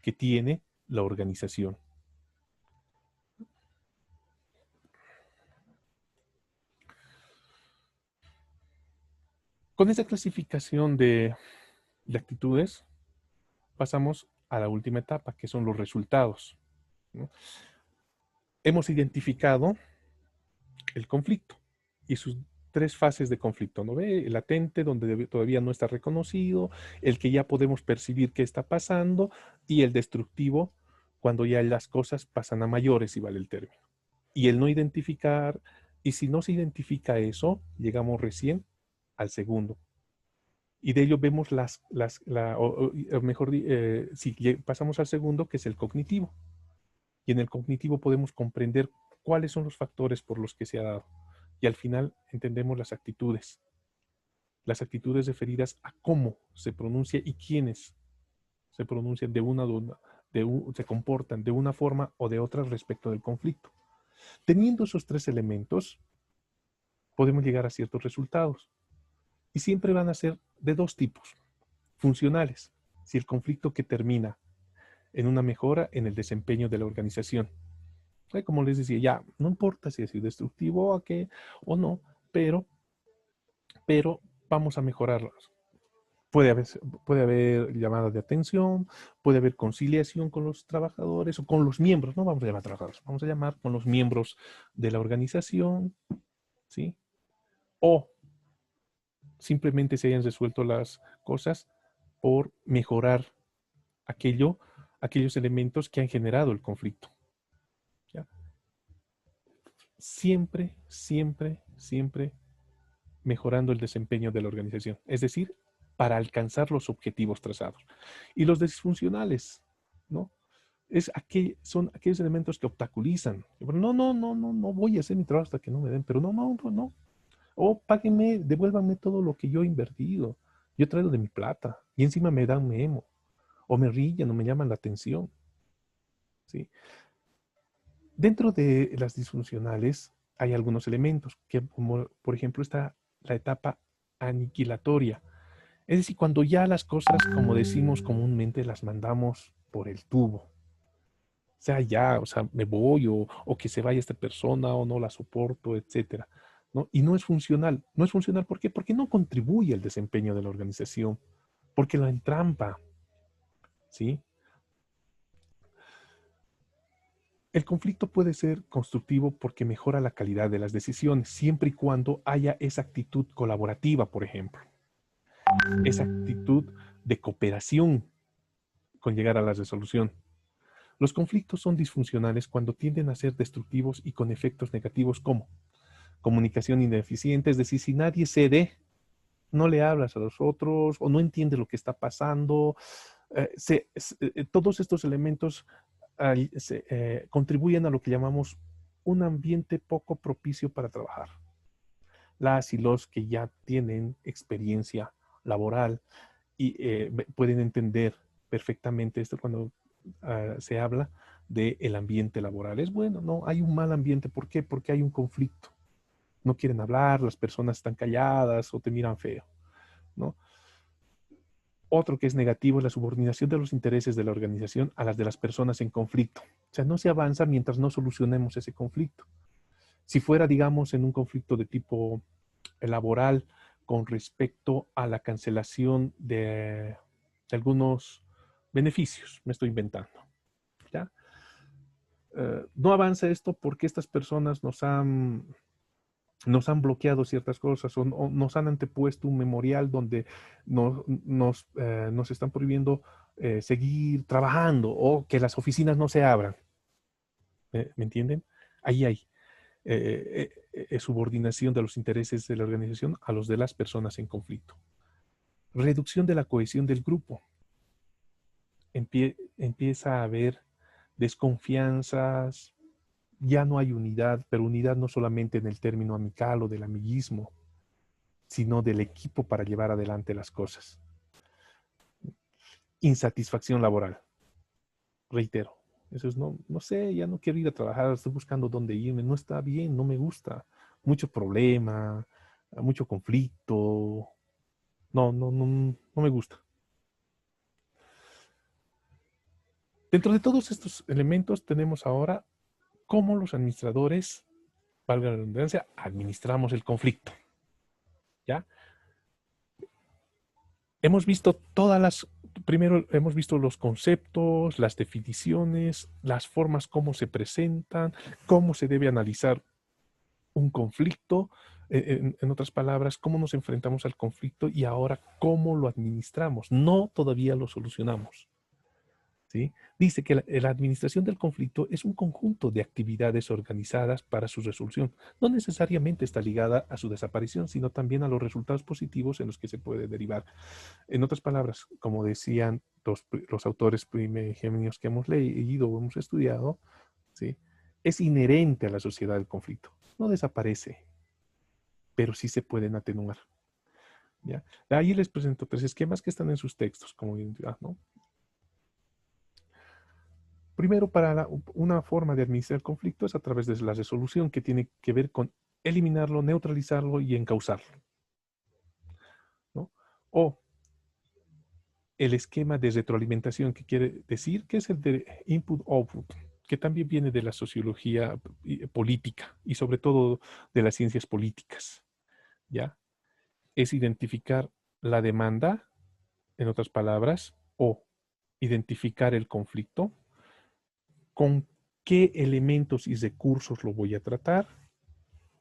que tiene la organización. Con esta clasificación de actitudes, pasamos a la última etapa, que son los resultados, ¿no? Hemos identificado el conflicto y sus tres fases de conflicto, ¿no ve? El latente, donde todavía no está reconocido, el que ya podemos percibir qué está pasando, y el destructivo, cuando ya las cosas pasan a mayores, si vale el término. Y el no identificar, y si no se identifica eso, llegamos recién al segundo. Y de ello vemos o mejor, si pasamos al segundo, que es el cognitivo. Y en el cognitivo podemos comprender cuáles son los factores por los que se ha dado. Y al final entendemos las actitudes referidas a cómo se pronuncia y quiénes se pronuncian se comportan de una forma o de otra respecto del conflicto. Teniendo esos tres elementos, podemos llegar a ciertos resultados. Y siempre van a ser de dos tipos: funcionales, si el conflicto que termina en una mejora en el desempeño de la organización. Como les decía, ya no importa si es destructivo o no, pero vamos a mejorarlas. Puede haber llamadas de atención, puede haber conciliación con los trabajadores o con los miembros, no vamos a llamar trabajadores, vamos a llamar con los miembros de la organización, ¿sí? O simplemente se hayan resuelto las cosas por mejorar aquellos elementos que han generado el conflicto. ¿Ya? Siempre, siempre, siempre mejorando el desempeño de la organización, es decir, para alcanzar los objetivos trazados. Y los disfuncionales, ¿no? Son aquellos elementos que obstaculizan. No voy a hacer mi trabajo hasta que no me den, pero no. O páguenme, devuélvanme todo lo que yo he invertido. Yo he traído de mi plata y encima me dan memo. O me rillan o me llaman la atención. ¿Sí? Dentro de las disfuncionales hay algunos elementos, que como por ejemplo está la etapa aniquilatoria. Es decir, cuando ya las cosas, como decimos comúnmente, las mandamos por el tubo. O sea, me voy o que se vaya esta persona o no la soporto, etcétera, ¿no? Y no es funcional. No es funcional, ¿por qué? Porque no contribuye al desempeño de la organización, porque la entrampa, ¿sí? El conflicto puede ser constructivo porque mejora la calidad de las decisiones, siempre y cuando haya esa actitud colaborativa, por ejemplo. Esa actitud de cooperación con llegar a la resolución. Los conflictos son disfuncionales cuando tienden a ser destructivos y con efectos negativos como comunicación ineficiente, es decir, si nadie cede, no le hablas a los otros o no entiende lo que está pasando. Todos estos elementos contribuyen a lo que llamamos un ambiente poco propicio para trabajar. Las y los que ya tienen experiencia laboral y pueden entender perfectamente esto cuando se habla del ambiente laboral. Es bueno, no, hay un mal ambiente. ¿Por qué? Porque hay un conflicto. No quieren hablar, las personas están calladas o te miran feo, ¿no? Otro que es negativo es la subordinación de los intereses de la organización a las de las personas en conflicto. O sea, no se avanza mientras no solucionemos ese conflicto. Si fuera, digamos, en un conflicto de tipo laboral con respecto a la cancelación de algunos beneficios, me estoy inventando, ¿ya? No avanza esto porque estas personas nos han bloqueado ciertas cosas o nos han antepuesto un memorial donde nos están prohibiendo seguir trabajando o que las oficinas no se abran. ¿Me entienden? Ahí hay subordinación de los intereses de la organización a los de las personas en conflicto. Reducción de la cohesión del grupo. Empieza a haber desconfianzas, ya no hay unidad, pero unidad no solamente en el término amical o del amiguismo, sino del equipo para llevar adelante las cosas. Insatisfacción laboral. Reitero, eso es no sé, ya no quiero ir a trabajar, estoy buscando dónde irme, no está bien, no me gusta. Mucho problema, mucho conflicto, no me gusta. Dentro de todos estos elementos tenemos ahora cómo los administradores, valga la redundancia, administramos el conflicto. ¿Ya? Hemos visto primero hemos visto los conceptos, las definiciones, las formas como se presentan, cómo se debe analizar un conflicto, en otras palabras, cómo nos enfrentamos al conflicto y ahora cómo lo administramos. No todavía lo solucionamos. ¿Sí? Dice que la administración del conflicto es un conjunto de actividades organizadas para su resolución. No necesariamente está ligada a su desaparición, sino también a los resultados positivos en los que se puede derivar. En otras palabras, como decían los autores primigenios que hemos leído o hemos estudiado, ¿sí? Es inherente a la sociedad del conflicto. No desaparece, pero sí se pueden atenuar. ¿Ya? Ahí les presento 3 esquemas que están en sus textos, como identidad, ¿no? Primero, una forma de administrar el conflicto es a través de la resolución, que tiene que ver con eliminarlo, neutralizarlo y encauzarlo, ¿no? O el esquema de retroalimentación, que quiere decir que es el de input-output, que también viene de la sociología política y sobre todo de las ciencias políticas, ¿ya? Es identificar la demanda, en otras palabras, o identificar el conflicto, con qué elementos y recursos lo voy a tratar,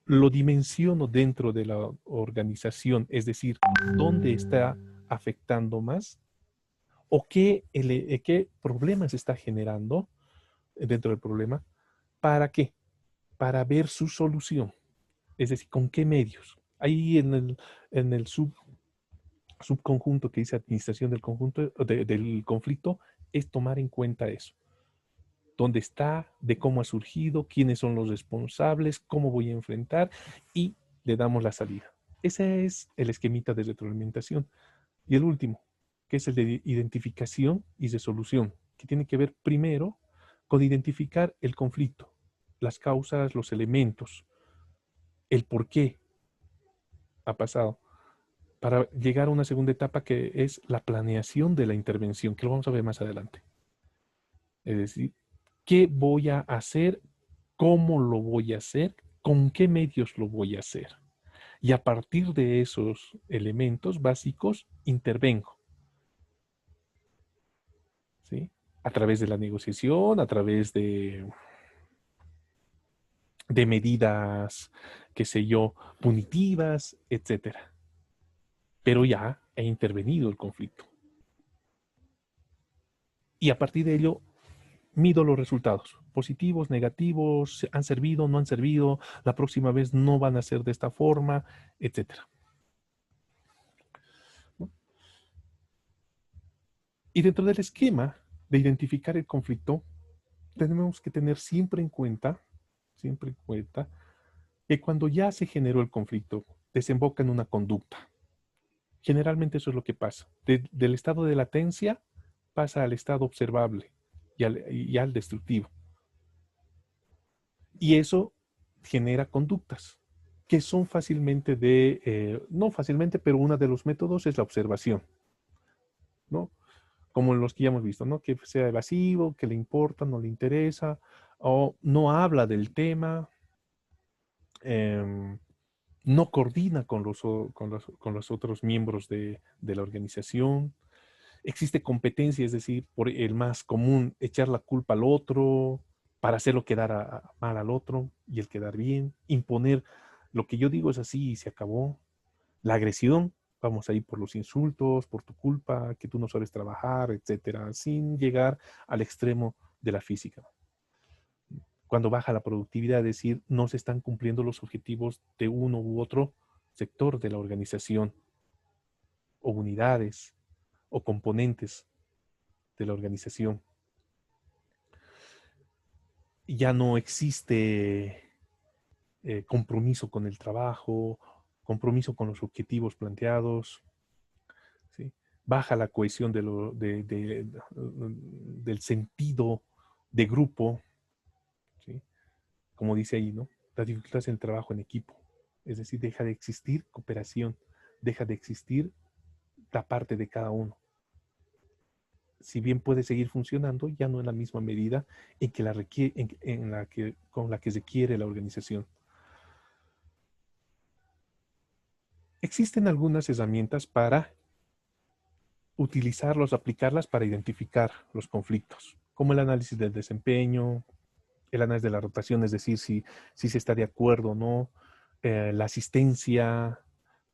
lo dimensiono dentro de la organización, es decir, dónde está afectando más o qué problemas está generando dentro del problema. ¿Para qué? Para ver su solución, es decir, con qué medios. Ahí en el subconjunto que dice administración del conjunto del conflicto, es tomar en cuenta eso. Dónde está, de cómo ha surgido, quiénes son los responsables, cómo voy a enfrentar y le damos la salida. Ese es el esquemita de retroalimentación. Y el último, que es el de identificación y resolución, que tiene que ver primero con identificar el conflicto, las causas, los elementos, el por qué ha pasado, para llegar a una segunda etapa que es la planeación de la intervención, que lo vamos a ver más adelante. Es decir, ¿qué voy a hacer? ¿Cómo lo voy a hacer? ¿Con qué medios lo voy a hacer? Y a partir de esos elementos básicos, intervengo. ¿Sí? A través de la negociación, a través de medidas, qué sé yo, punitivas, etcétera. Pero ya he intervenido el conflicto. Y a partir de ello, mido los resultados. Positivos, negativos, han servido, no han servido, la próxima vez no van a ser de esta forma, etcétera. ¿No? Y dentro del esquema de identificar el conflicto, tenemos que tener siempre en cuenta, que cuando ya se generó el conflicto, desemboca en una conducta. Generalmente eso es lo que pasa. Del estado de latencia pasa al estado observable y al destructivo. Y eso genera conductas que son fácilmente no fácilmente, pero uno de los métodos es la observación, ¿no? Como los que ya hemos visto, ¿no? Que sea evasivo, que le importa, no le interesa, o no habla del tema, eh, no coordina con los otros miembros de la organización. Existe competencia, es decir, por el más común, echar la culpa al otro para hacerlo quedar mal al otro y el quedar bien, imponer lo que yo digo es así y se acabó. La agresión, vamos a ir por los insultos, por tu culpa, que tú no sabes trabajar, etcétera, sin llegar al extremo de la física. Cuando baja la productividad, es decir, no se están cumpliendo los objetivos de uno u otro sector de la organización, o unidades, o componentes de la organización. Ya no existe compromiso con el trabajo, compromiso con los objetivos planteados, ¿sí? Baja la cohesión del sentido de grupo, ¿sí? Como dice ahí, ¿no? Las dificultades en el trabajo en equipo. Es decir, deja de existir cooperación, deja de existir la parte de cada uno. Si bien puede seguir funcionando, ya no en la misma medida en que con la que requiere la organización. Existen algunas herramientas para utilizarlos, aplicarlas para identificar los conflictos, como el análisis del desempeño, el análisis de la rotación, es decir, si se está de acuerdo o no, la asistencia,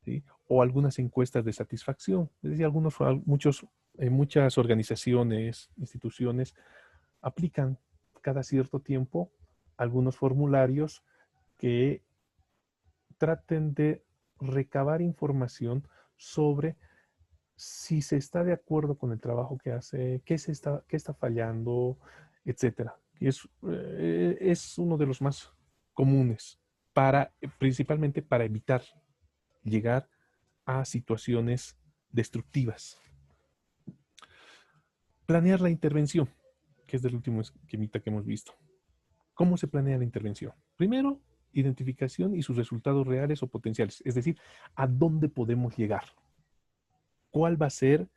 ¿sí? O algunas encuestas de satisfacción. Es decir, muchas organizaciones, instituciones, aplican cada cierto tiempo algunos formularios que traten de recabar información sobre si se está de acuerdo con el trabajo que hace, qué está fallando, etcétera. Y es uno de los más comunes principalmente para evitar llegar a situaciones destructivas. Planear la intervención, que es del último esquemita que hemos visto. ¿Cómo se planea la intervención? Primero, identificación y sus resultados reales o potenciales, es decir, a dónde podemos llegar. ¿Cuál va a ser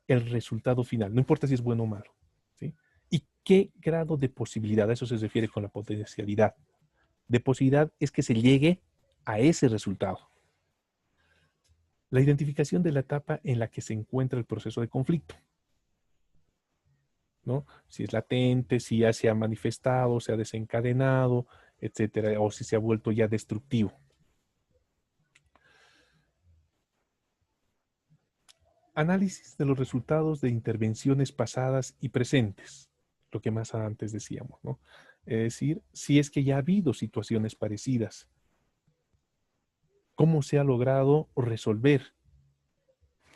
el resultado final? No importa si es bueno o malo, ¿sí? ¿Y qué grado de posibilidad? A eso se refiere con la potencialidad. De posibilidad es que se llegue a ese resultado. La identificación de la etapa en la que se encuentra el proceso de conflicto, ¿no? Si es latente, si ya se ha manifestado, se ha desencadenado, etcétera, o si se ha vuelto ya destructivo. Análisis de los resultados de intervenciones pasadas y presentes, lo que más antes decíamos, ¿no? Es decir, si es que ya ha habido situaciones parecidas, cómo se ha logrado resolver,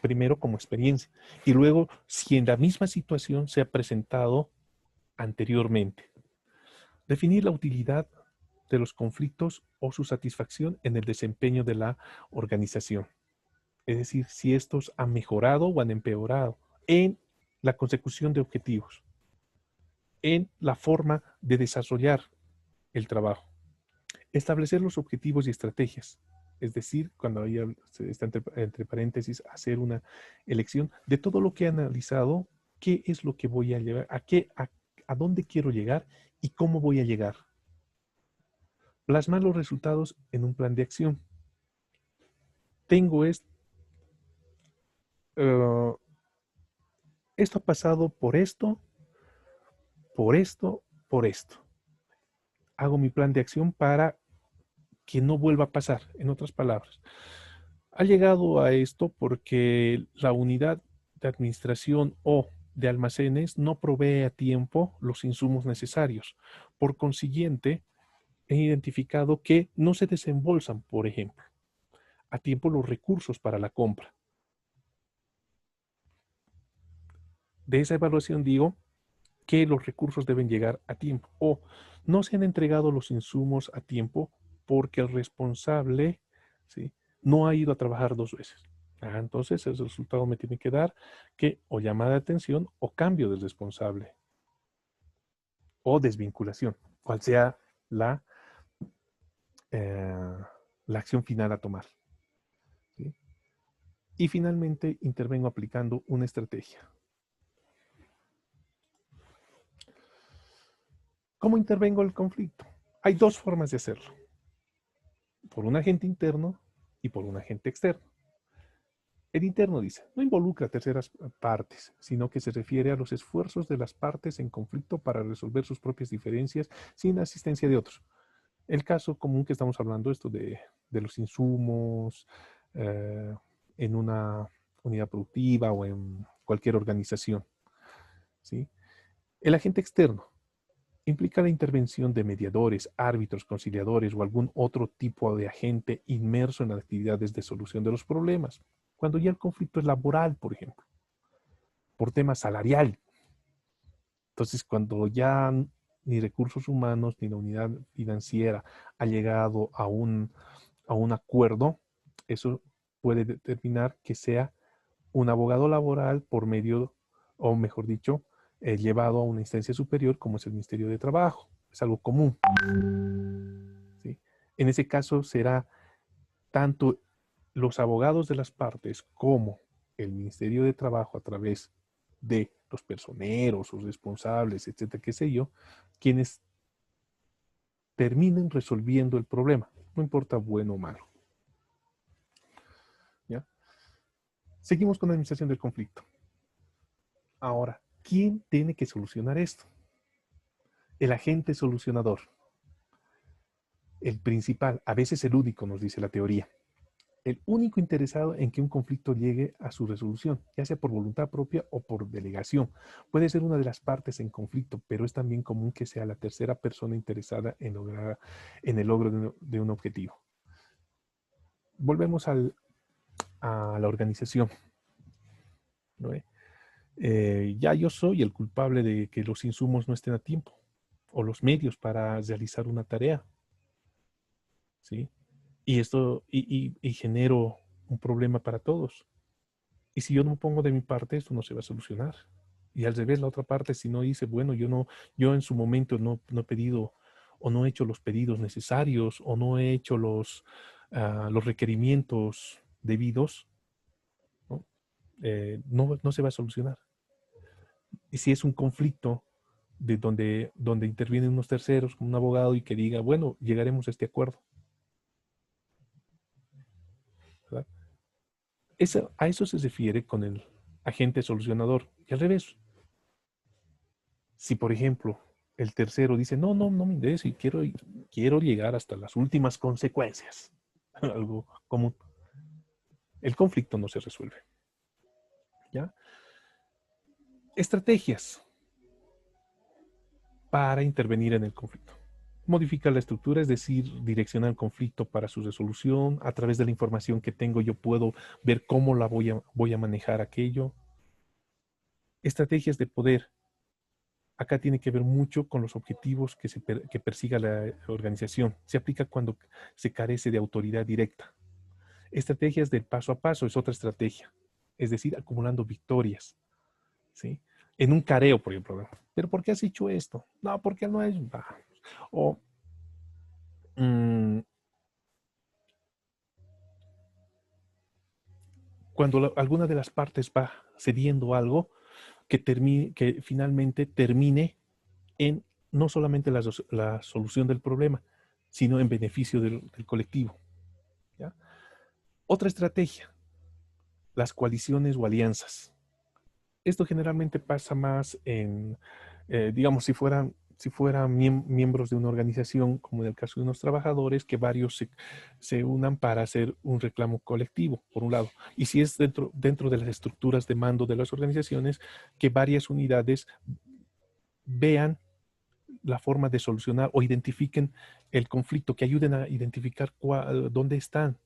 primero como experiencia, y luego si en la misma situación se ha presentado anteriormente. Definir la utilidad de los conflictos o su satisfacción en el desempeño de la organización. Es decir, si estos han mejorado o han empeorado en la consecución de objetivos, en la forma de desarrollar el trabajo. Establecer los objetivos y estrategias. Es decir, cuando ahí está entre paréntesis, hacer una elección de todo lo que he analizado, qué es lo que voy a llevar, a dónde quiero llegar y cómo voy a llegar. Plasmar los resultados en un plan de acción. Tengo esto ha pasado por esto, por esto, por esto. Hago mi plan de acción para que no vuelva a pasar, en otras palabras. Ha llegado a esto porque la unidad de administración o de almacenes no provee a tiempo los insumos necesarios. Por consiguiente, he identificado que no se desembolsan, por ejemplo, a tiempo los recursos para la compra. De esa evaluación digo que los recursos deben llegar a tiempo o no se han entregado los insumos a tiempo porque el responsable, ¿sí?, no ha ido a trabajar 2 veces. Entonces el resultado me tiene que dar que o llamada de atención o cambio del responsable o desvinculación, cual sea la acción final a tomar, ¿sí? Y finalmente intervengo aplicando una estrategia. ¿Cómo intervengo el conflicto? Hay 2 formas de hacerlo. Por un agente interno y por un agente externo. El interno dice, no involucra a terceras partes, sino que se refiere a los esfuerzos de las partes en conflicto para resolver sus propias diferencias sin asistencia de otros. El caso común que estamos hablando, esto de los insumos, en una unidad productiva o en cualquier organización, ¿sí? El agente externo implica la intervención de mediadores, árbitros, conciliadores o algún otro tipo de agente inmerso en actividades de solución de los problemas. Cuando ya el conflicto es laboral, por ejemplo, por tema salarial. Entonces, cuando ya ni recursos humanos ni la unidad financiera ha llegado a un acuerdo, eso puede determinar que sea un abogado laboral por medio, o mejor dicho, llevado a una instancia superior como es el Ministerio de Trabajo. Es algo común, ¿sí? En ese caso será tanto los abogados de las partes como el Ministerio de Trabajo a través de los personeros, los responsables, etcétera, qué sé yo, quienes terminen resolviendo el problema, no importa bueno o malo. ¿Ya? Seguimos con la administración del conflicto. Ahora, ¿quién tiene que solucionar esto? El agente solucionador. El principal, a veces el único, nos dice la teoría. El único interesado en que un conflicto llegue a su resolución, ya sea por voluntad propia o por delegación. Puede ser una de las partes en conflicto, pero es también común que sea la tercera persona interesada en el logro de un objetivo. Volvemos a la organización, ¿no? Ya yo soy el culpable de que los insumos no estén a tiempo o los medios para realizar una tarea, ¿sí? Y genero un problema para todos. Y si yo no pongo de mi parte, esto no se va a solucionar. Y al revés, la otra parte, si no dice, bueno, yo en su momento no he pedido o no he hecho los pedidos necesarios o no he hecho los requerimientos debidos, ¿no? No se va a solucionar. Y si es un conflicto de donde intervienen unos terceros, como un abogado, y que diga, bueno, llegaremos a este acuerdo, ¿verdad? A eso se refiere con el agente solucionador. Y al revés, si por ejemplo el tercero dice, no me interesa y quiero llegar hasta las últimas consecuencias, algo común, el conflicto no se resuelve. ¿Ya? Estrategias para intervenir en el conflicto. Modificar la estructura, es decir, direccionar el conflicto para su resolución. A través de la información que tengo, yo puedo ver cómo la voy a manejar aquello. Estrategias de poder. Acá tiene que ver mucho con los objetivos que persiga la organización. Se aplica cuando se carece de autoridad directa. Estrategias del paso a paso es otra estrategia. Es decir, acumulando victorias, ¿sí? En un careo, por ejemplo. ¿Pero por qué has hecho esto? No, porque no es... O cuando alguna de las partes va cediendo algo que finalmente termine en no solamente la solución del problema, sino en beneficio del colectivo. ¿Ya? Otra estrategia, las coaliciones o alianzas. Esto generalmente pasa más en, digamos, si fueran miembros de una organización, como en el caso de unos trabajadores, que varios se unan para hacer un reclamo colectivo, por un lado. Y si es dentro de las estructuras de mando de las organizaciones, que varias unidades vean la forma de solucionar o identifiquen el conflicto, que ayuden a identificar dónde están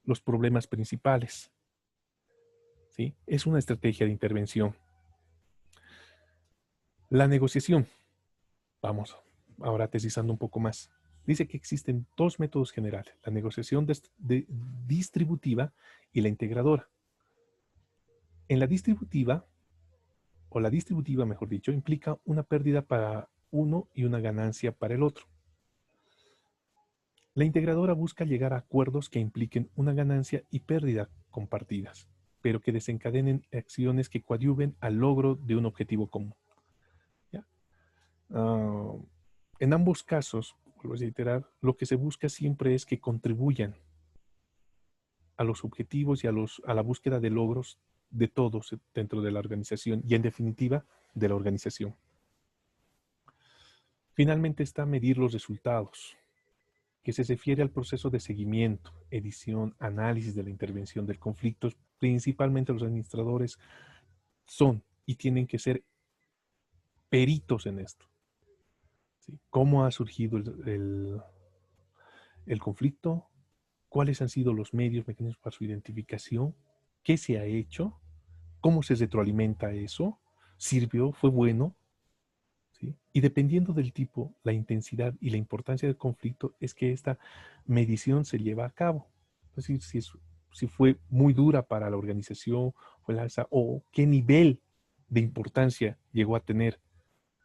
los problemas principales. ¿Sí? Es una estrategia de intervención. La negociación. Vamos, ahora aterrizando un poco más. Dice que existen dos métodos generales, la negociación distributiva y la integradora. En la distributiva, o la distributiva mejor dicho, implica una pérdida para uno y una ganancia para el otro. La integradora busca llegar a acuerdos que impliquen una ganancia y pérdida compartidas, pero que desencadenen acciones que coadyuven al logro de un objetivo común. ¿Ya? En ambos casos, vuelvo a reiterar, lo que se busca siempre es que contribuyan a los objetivos y a la búsqueda de logros de todos dentro de la organización y en definitiva de la organización. Finalmente está medir los resultados, que se refiere al proceso de seguimiento, edición, análisis de la intervención del conflicto. Principalmente los administradores son y tienen que ser peritos en esto. ¿Sí? ¿Cómo ha surgido el conflicto? ¿Cuáles han sido los medios, mecanismos para su identificación? ¿Qué se ha hecho? ¿Cómo se retroalimenta eso? ¿Sirvió? ¿Fue bueno? ¿Sí? Y dependiendo del tipo, la intensidad y la importancia del conflicto es que esta medición se lleva a cabo. Es decir, si fue muy dura para la organización, fue la alza, o qué nivel de importancia llegó a tener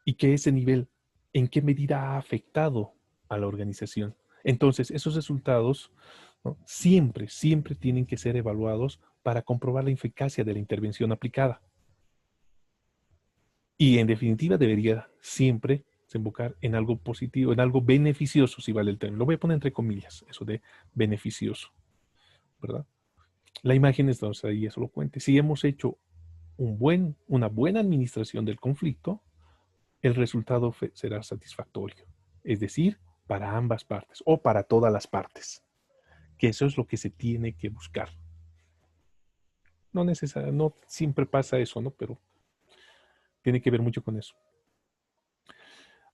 y que ese nivel, en qué medida ha afectado a la organización. Entonces, esos resultados, ¿no?, siempre tienen que ser evaluados para comprobar la eficacia de la intervención aplicada. Y en definitiva debería siempre desembocar en algo positivo, en algo beneficioso, si vale el término. Lo voy a poner entre comillas, eso de beneficioso, ¿verdad? La imagen es donde ahí eso lo cuente. Si hemos hecho una buena administración del conflicto, el resultado será satisfactorio. Es decir, para ambas partes o para todas las partes. Que eso es lo que se tiene que buscar. No siempre pasa eso, ¿no? Pero tiene que ver mucho con eso.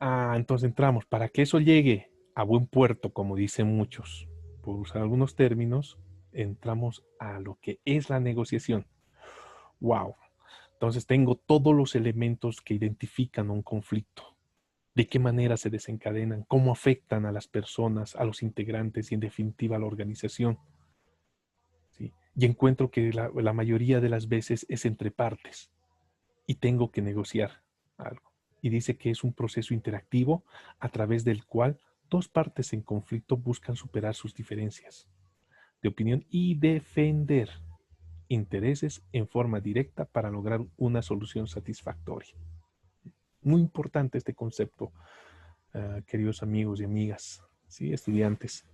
Entonces entramos. Para que eso llegue a buen puerto, como dicen muchos, por usar algunos términos, entramos a lo que es la negociación. ¡Wow! Entonces tengo todos los elementos que identifican un conflicto. De qué manera se desencadenan, cómo afectan a las personas, a los integrantes y en definitiva a la organización. ¿Sí? Y encuentro que la mayoría de las veces es entre partes y tengo que negociar algo. Y dice que es un proceso interactivo a través del cual dos partes en conflicto buscan superar sus diferencias de opinión y defender intereses en forma directa para lograr una solución satisfactoria. Muy importante este concepto, queridos amigos y amigas, ¿sí? Estudiantes.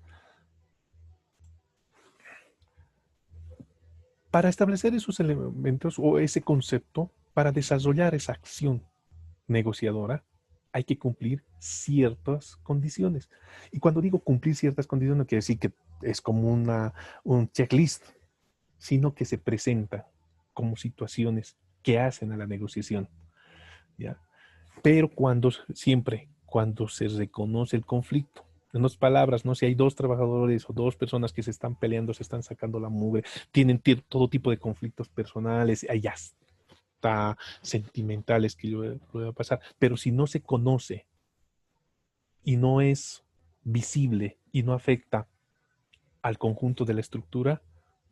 Para establecer esos elementos o ese concepto, para desarrollar esa acción negociadora, hay que cumplir ciertas condiciones. Y cuando digo cumplir ciertas condiciones, no quiere decir que es como un checklist, sino que se presenta como situaciones que hacen a la negociación, ¿ya? Pero siempre cuando se reconoce el conflicto, en otras palabras, ¿no? Si hay dos trabajadores o dos personas que se están peleando, se están sacando la mugre, tienen todo tipo de conflictos personales, hay hasta sentimentales que pueda pasar, pero si no se conoce y no es visible y no afecta al conjunto de la estructura,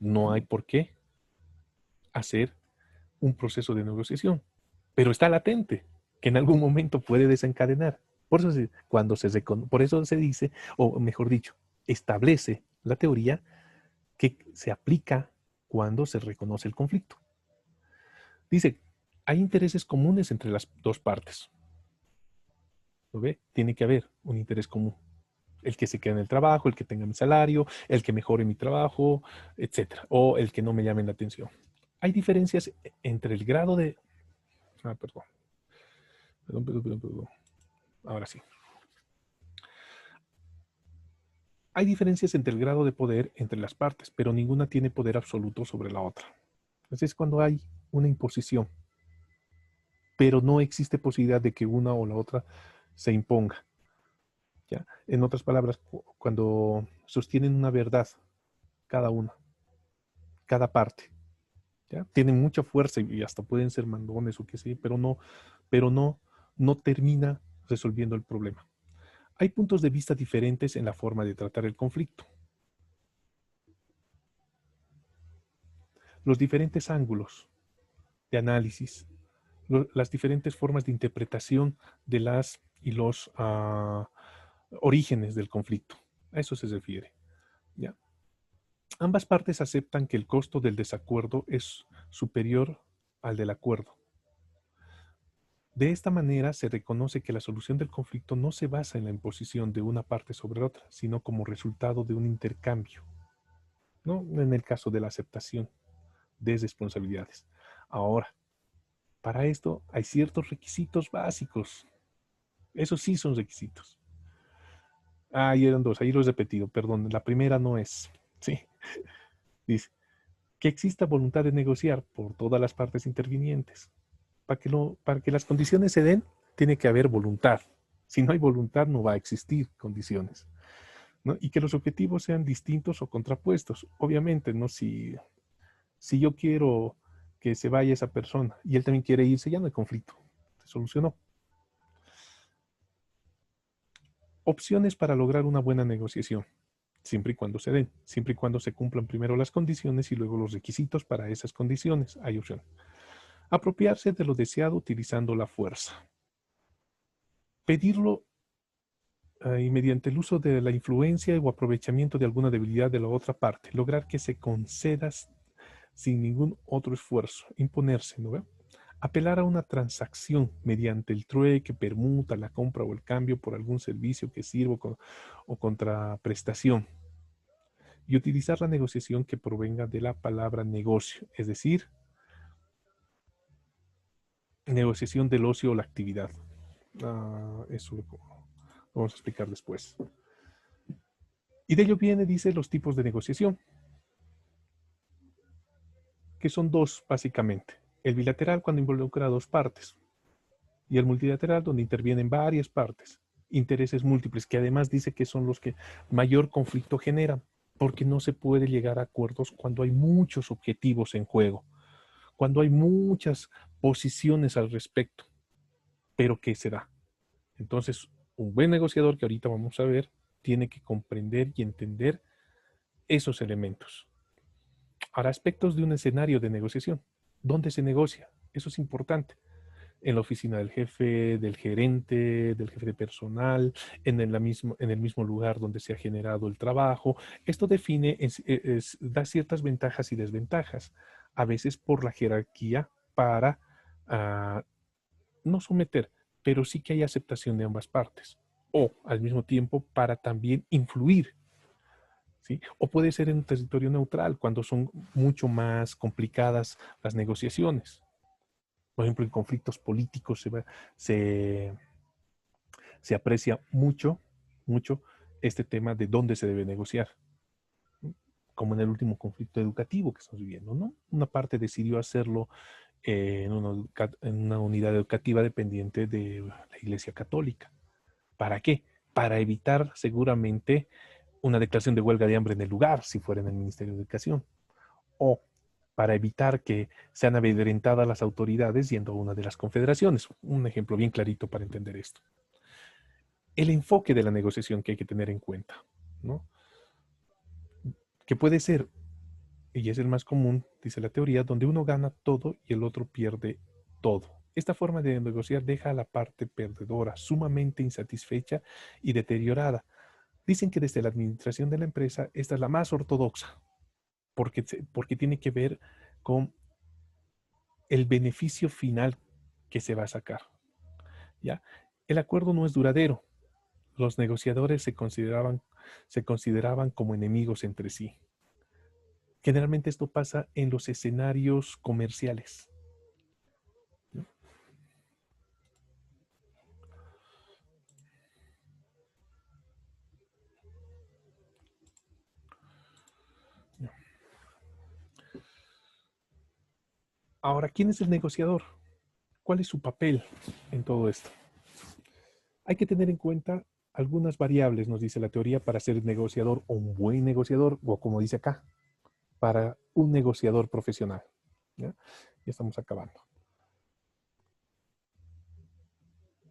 no hay por qué hacer un proceso de negociación, pero está latente, que en algún momento puede desencadenar. Por eso se dice, o mejor dicho, establece la teoría que se aplica cuando se reconoce el conflicto. Dice, hay intereses comunes entre las dos partes. ¿Lo ve? Tiene que haber un interés común. El que se quede en el trabajo, el que tenga mi salario, el que mejore mi trabajo, etcétera, o el que no me llame la atención. Hay diferencias entre el grado de... perdón. Perdón. Ahora sí. Hay diferencias entre el grado de poder entre las partes, pero ninguna tiene poder absoluto sobre la otra. Entonces es cuando hay una imposición, pero no existe posibilidad de que una o la otra se imponga. ¿Ya? En otras palabras, cuando sostienen una verdad, cada una, cada parte, ¿ya? Tienen mucha fuerza y hasta pueden ser mandones o qué sé, pero no termina resolviendo el problema. Hay puntos de vista diferentes en la forma de tratar el conflicto. Los diferentes ángulos de análisis, las diferentes formas de interpretación de las y los orígenes del conflicto. A eso se refiere. ¿Ya? Ambas partes aceptan que el costo del desacuerdo es superior al del acuerdo. De esta manera se reconoce que la solución del conflicto no se basa en la imposición de una parte sobre otra, sino como resultado de un intercambio, ¿no? En el caso de la aceptación de responsabilidades. Ahora, para esto hay ciertos requisitos básicos. Esos sí son requisitos. Ahí eran dos, ahí lo he repetido, perdón. La primera no es. Sí. Dice, que exista voluntad de negociar por todas las partes intervinientes. Para que las condiciones se den, tiene que haber voluntad. Si no hay voluntad, no va a existir condiciones, ¿no? Y que los objetivos sean distintos o contrapuestos. Obviamente, ¿no? Si yo quiero que se vaya esa persona y él también quiere irse, ya no hay conflicto. Se solucionó. Opciones para lograr una buena negociación, siempre y cuando se den, siempre y cuando se cumplan primero las condiciones y luego los requisitos para esas condiciones. Hay opción. Apropiarse de lo deseado utilizando la fuerza. Pedirlo y mediante el uso de la influencia o aprovechamiento de alguna debilidad de la otra parte, lograr que se conceda sin ningún otro esfuerzo, imponerse, ¿no ve? Apelar a una transacción mediante el trueque, permuta, la compra o el cambio por algún servicio que sirva o contraprestación. Y utilizar la negociación que provenga de la palabra negocio, es decir, negociación del ocio o la actividad. Eso lo vamos a explicar después. Y de ello viene, dice, los tipos de negociación, que son dos básicamente. El bilateral cuando involucra a dos partes y el multilateral donde intervienen varias partes, intereses múltiples, que además dice que son los que mayor conflicto generan, porque no se puede llegar a acuerdos cuando hay muchos objetivos en juego, cuando hay muchas posiciones al respecto. Pero ¿qué se da? Entonces, un buen negociador, que ahorita vamos a ver, tiene que comprender y entender esos elementos. Ahora, aspectos de un escenario de negociación. ¿Dónde se negocia? Eso es importante. En la oficina del jefe, del gerente, del jefe de personal, en el mismo lugar donde se ha generado el trabajo. Esto define, da ciertas ventajas y desventajas, a veces por la jerarquía para no someter, pero sí que hay aceptación de ambas partes. O al mismo tiempo para también influir. ¿Sí? O puede ser en un territorio neutral cuando son mucho más complicadas las negociaciones. Por ejemplo, en conflictos políticos se, se aprecia mucho, mucho este tema de dónde se debe negociar, como en el último conflicto educativo que estamos viviendo, ¿no? Una parte decidió hacerlo en una unidad educativa dependiente de la Iglesia Católica. ¿Para qué? Para evitar seguramente una declaración de huelga de hambre en el lugar, si fuera en el Ministerio de Educación, o para evitar que sean amedrentadas las autoridades yendo a una de las confederaciones. Un ejemplo bien clarito para entender esto. El enfoque de la negociación que hay que tener en cuenta, ¿no? Que puede ser, y es el más común, dice la teoría, donde uno gana todo y el otro pierde todo. Esta forma de negociar deja a la parte perdedora sumamente insatisfecha y deteriorada. Dicen que desde la administración de la empresa esta es la más ortodoxa, porque tiene que ver con el beneficio final que se va a sacar. ¿Ya? El acuerdo no es duradero. Los negociadores se consideraban como enemigos entre sí. Generalmente esto pasa en los escenarios comerciales. Ahora, ¿quién es el negociador? ¿Cuál es su papel en todo esto? Hay que tener en cuenta algunas variables, nos dice la teoría, para ser negociador o un buen negociador, o como dice acá, para un negociador profesional. ¿Ya? Ya estamos acabando.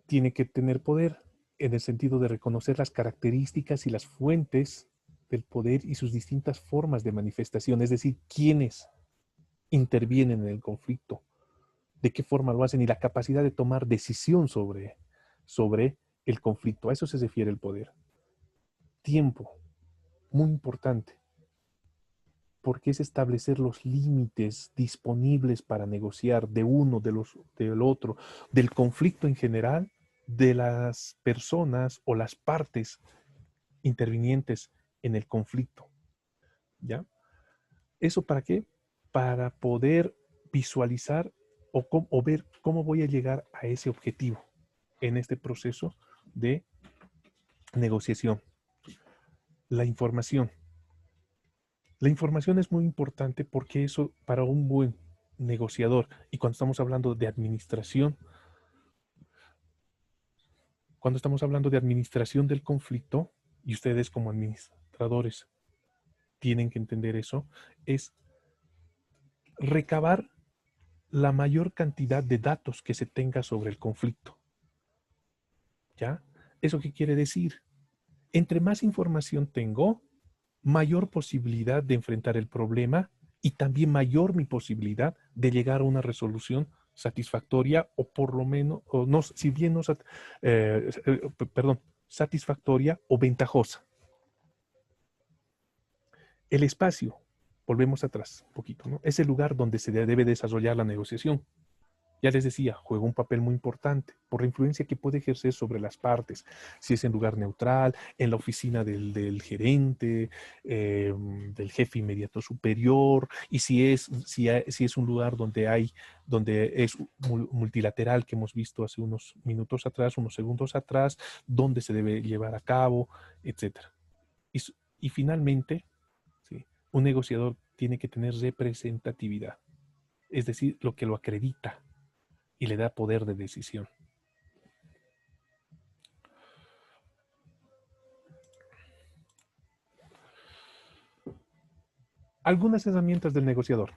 Tiene que tener poder en el sentido de reconocer las características y las fuentes del poder y sus distintas formas de manifestación, es decir, quiénes intervienen en el conflicto, de qué forma lo hacen y la capacidad de tomar decisión sobre el conflicto. A eso se refiere el poder. Tiempo, muy importante, porque es establecer los límites disponibles para negociar de uno, del otro, del conflicto en general, de las personas o las partes intervinientes en el conflicto. ¿Ya? ¿Eso para qué? Para poder visualizar o ver cómo voy a llegar a ese objetivo en este proceso de negociación. La información. La información es muy importante porque eso para un buen negociador, y cuando estamos hablando de administración, del conflicto, y ustedes como administradores tienen que entender eso, es recabar la mayor cantidad de datos que se tenga sobre el conflicto. ¿Ya? ¿Eso qué quiere decir? Entre más información tengo, mayor posibilidad de enfrentar el problema y también mayor mi posibilidad de llegar a una resolución satisfactoria o por lo menos, o no, si bien no, perdón, satisfactoria o ventajosa. El espacio. volvemos atrás un poquito, ¿no? Es el lugar donde se debe desarrollar la negociación. Ya les decía, juega un papel muy importante por la influencia que puede ejercer sobre las partes. Si es en lugar neutral, en la oficina del gerente, del jefe inmediato superior, y si es un lugar donde es multilateral, que hemos visto hace unos minutos atrás, unos segundos atrás, donde se debe llevar a cabo, etcétera. Y, y finalmente, ¿sí? Un negociador tiene que tener representatividad, es decir, lo que lo acredita y le da poder de decisión. Algunas herramientas del negociador.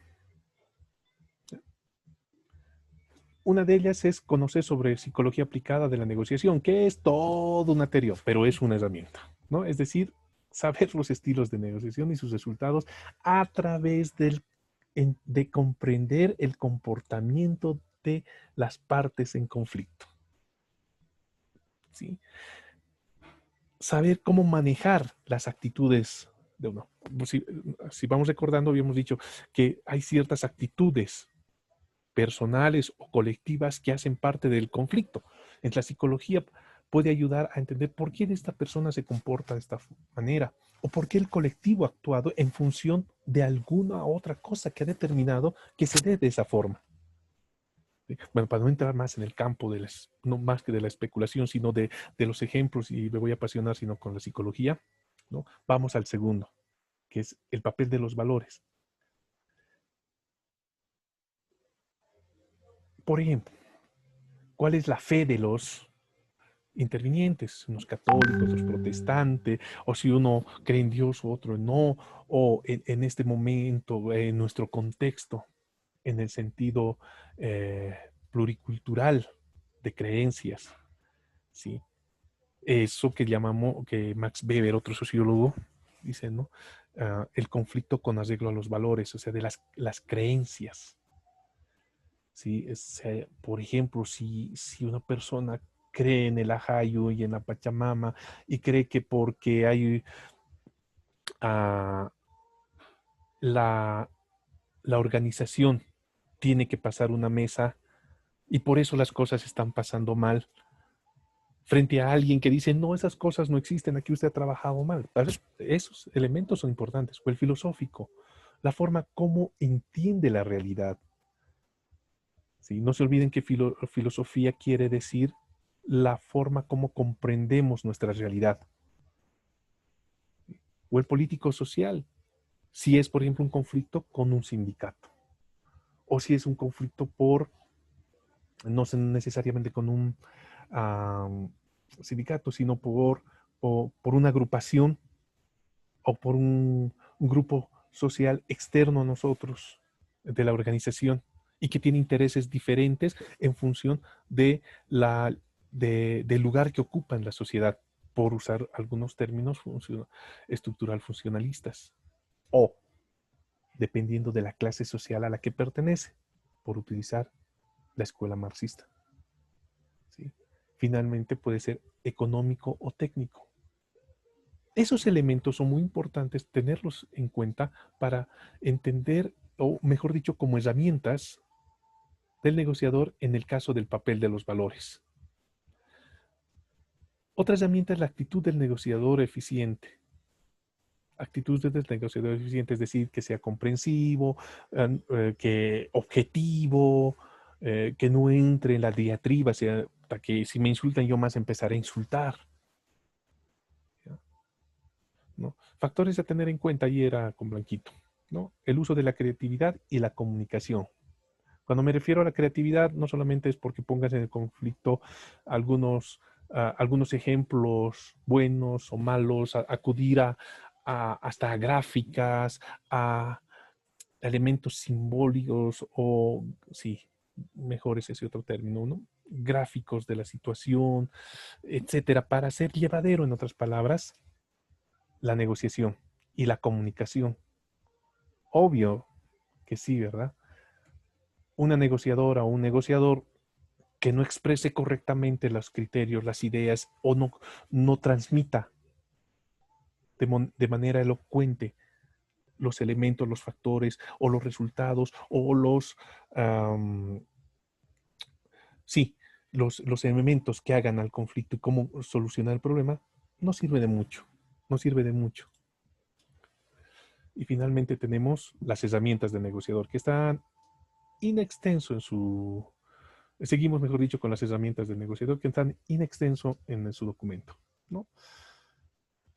Una de ellas es conocer sobre psicología aplicada de la negociación, que es todo un material, pero es una herramienta, ¿no? Es decir, saber los estilos de negociación y sus resultados a través de comprender el comportamiento de las partes en conflicto, ¿sí? Saber cómo manejar las actitudes de uno. Si vamos recordando, habíamos dicho que hay ciertas actitudes personales o colectivas que hacen parte del conflicto. En la psicología puede ayudar a entender por qué esta persona se comporta de esta manera o por qué el colectivo ha actuado en función de alguna otra cosa que ha determinado que se dé de esa forma. Bueno, para no entrar más en el campo no más que de la especulación, sino de los ejemplos, y me voy a apasionar, sino con la psicología, ¿no? Vamos al segundo, que es el papel de los valores. Por ejemplo, ¿cuál es la fe de los intervinientes? Unos católicos, otros protestantes, o si uno cree en Dios o otro no, o en este momento, en nuestro contexto, en el sentido pluricultural de creencias, ¿sí? Eso que llamamos, que Max Weber, otro sociólogo, dice, ¿no? El conflicto con arreglo a los valores, o sea, de las creencias. ¿Sí? Por ejemplo, si una persona cree en el Ajayu y en la Pachamama y cree que porque hay uh, la, la organización tiene que pasar una mesa y por eso las cosas están pasando mal, frente a alguien que dice, no, esas cosas no existen, aquí usted ha trabajado mal. Esos elementos son importantes. O el filosófico, la forma como entiende la realidad. ¿Sí? No se olviden que filosofía quiere decir la forma como comprendemos nuestra realidad. O el político social, si es, por ejemplo, un conflicto con un sindicato. O si es un conflicto no necesariamente con un sindicato, sino por una agrupación o por un grupo social externo a nosotros, de la organización, y que tiene intereses diferentes en función del lugar que ocupa en la sociedad, por usar algunos términos estructural funcionalistas, o dependiendo de la clase social a la que pertenece, por utilizar la escuela marxista. ¿Sí? Finalmente puede ser económico o técnico. Esos elementos son muy importantes tenerlos en cuenta para entender, o mejor dicho, como herramientas del negociador en el caso del papel de los valores. Otra herramienta es la actitud del negociador eficiente. Actitud del negociador eficiente, es decir, que sea comprensivo, que objetivo, que no entre en la diatriba, hasta que si me insultan yo más empezaré a insultar. ¿No? Factores a tener en cuenta, ahí era con blanquito, ¿no? El uso de la creatividad y la comunicación. Cuando me refiero a la creatividad, no solamente es porque pongas en el conflicto algunos ejemplos buenos o malos, acudir hasta a gráficas, a elementos simbólicos o, sí, mejor es ese otro término, ¿no? Gráficos de la situación, etcétera, para hacer llevadero, en otras palabras, la negociación y la comunicación. Obvio que sí, ¿verdad? Una negociadora o un negociador que no exprese correctamente los criterios, las ideas, o no transmita de manera elocuente los elementos, los factores o los resultados o sí, los elementos que hagan al conflicto y cómo solucionar el problema, no sirve de mucho, no sirve de mucho. Y finalmente tenemos las herramientas del negociador, que están inextenso en su... Seguimos, mejor dicho, con las herramientas del negociador, que están inextenso en su documento, ¿no?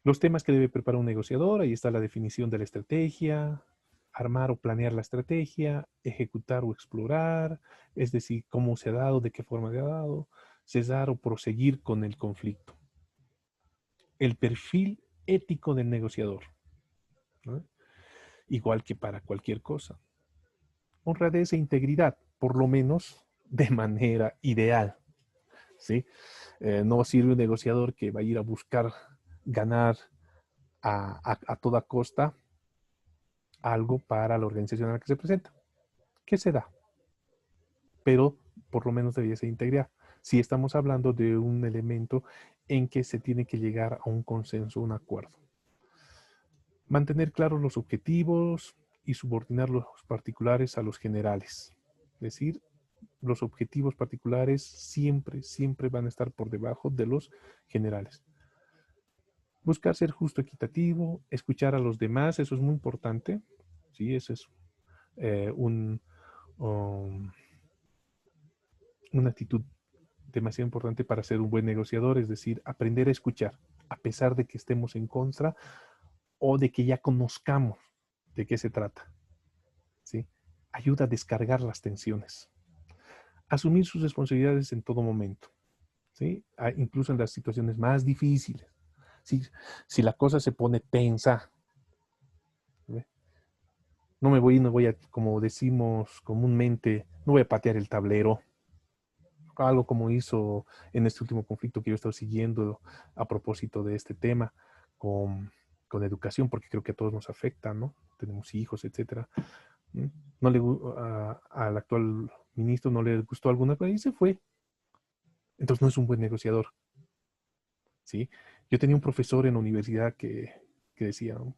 Los temas que debe preparar un negociador, ahí está la definición de la estrategia, armar o planear la estrategia, ejecutar o explorar, es decir, cómo se ha dado, de qué forma se ha dado, cesar o proseguir con el conflicto. El perfil ético del negociador, ¿no? Igual que para cualquier cosa. Honradez e integridad, por lo menos de manera ideal, ¿sí? No sirve un negociador que va a ir a buscar ganar a toda costa algo para la organización a la que se presenta. ¿Qué se da? Pero por lo menos debería ser integridad. Si estamos hablando de un elemento en que se tiene que llegar a un consenso, un acuerdo. Mantener claros los objetivos y subordinar los particulares a los generales. Es decir, los objetivos particulares siempre, siempre van a estar por debajo de los generales. Buscar ser justo, equitativo, escuchar a los demás, eso es muy importante. Sí, eso es um, una actitud demasiado importante para ser un buen negociador, es decir, aprender a escuchar, a pesar de que estemos en contra o de que ya conozcamos de qué se trata. ¿Sí? Ayuda a descargar las tensiones. Asumir sus responsabilidades en todo momento, ¿sí? Incluso en las situaciones más difíciles. Si la cosa se pone tensa, ¿sí? No voy a, como decimos comúnmente, no voy a patear el tablero. Algo como hizo en este último conflicto que yo he estado siguiendo a propósito de este tema con educación, porque creo que a todos nos afecta, ¿no? Tenemos hijos, etcétera. No le, al actual ministro no le gustó alguna cosa y se fue. Entonces no es un buen negociador, ¿sí? Yo tenía un profesor en la universidad que decía, ¿no?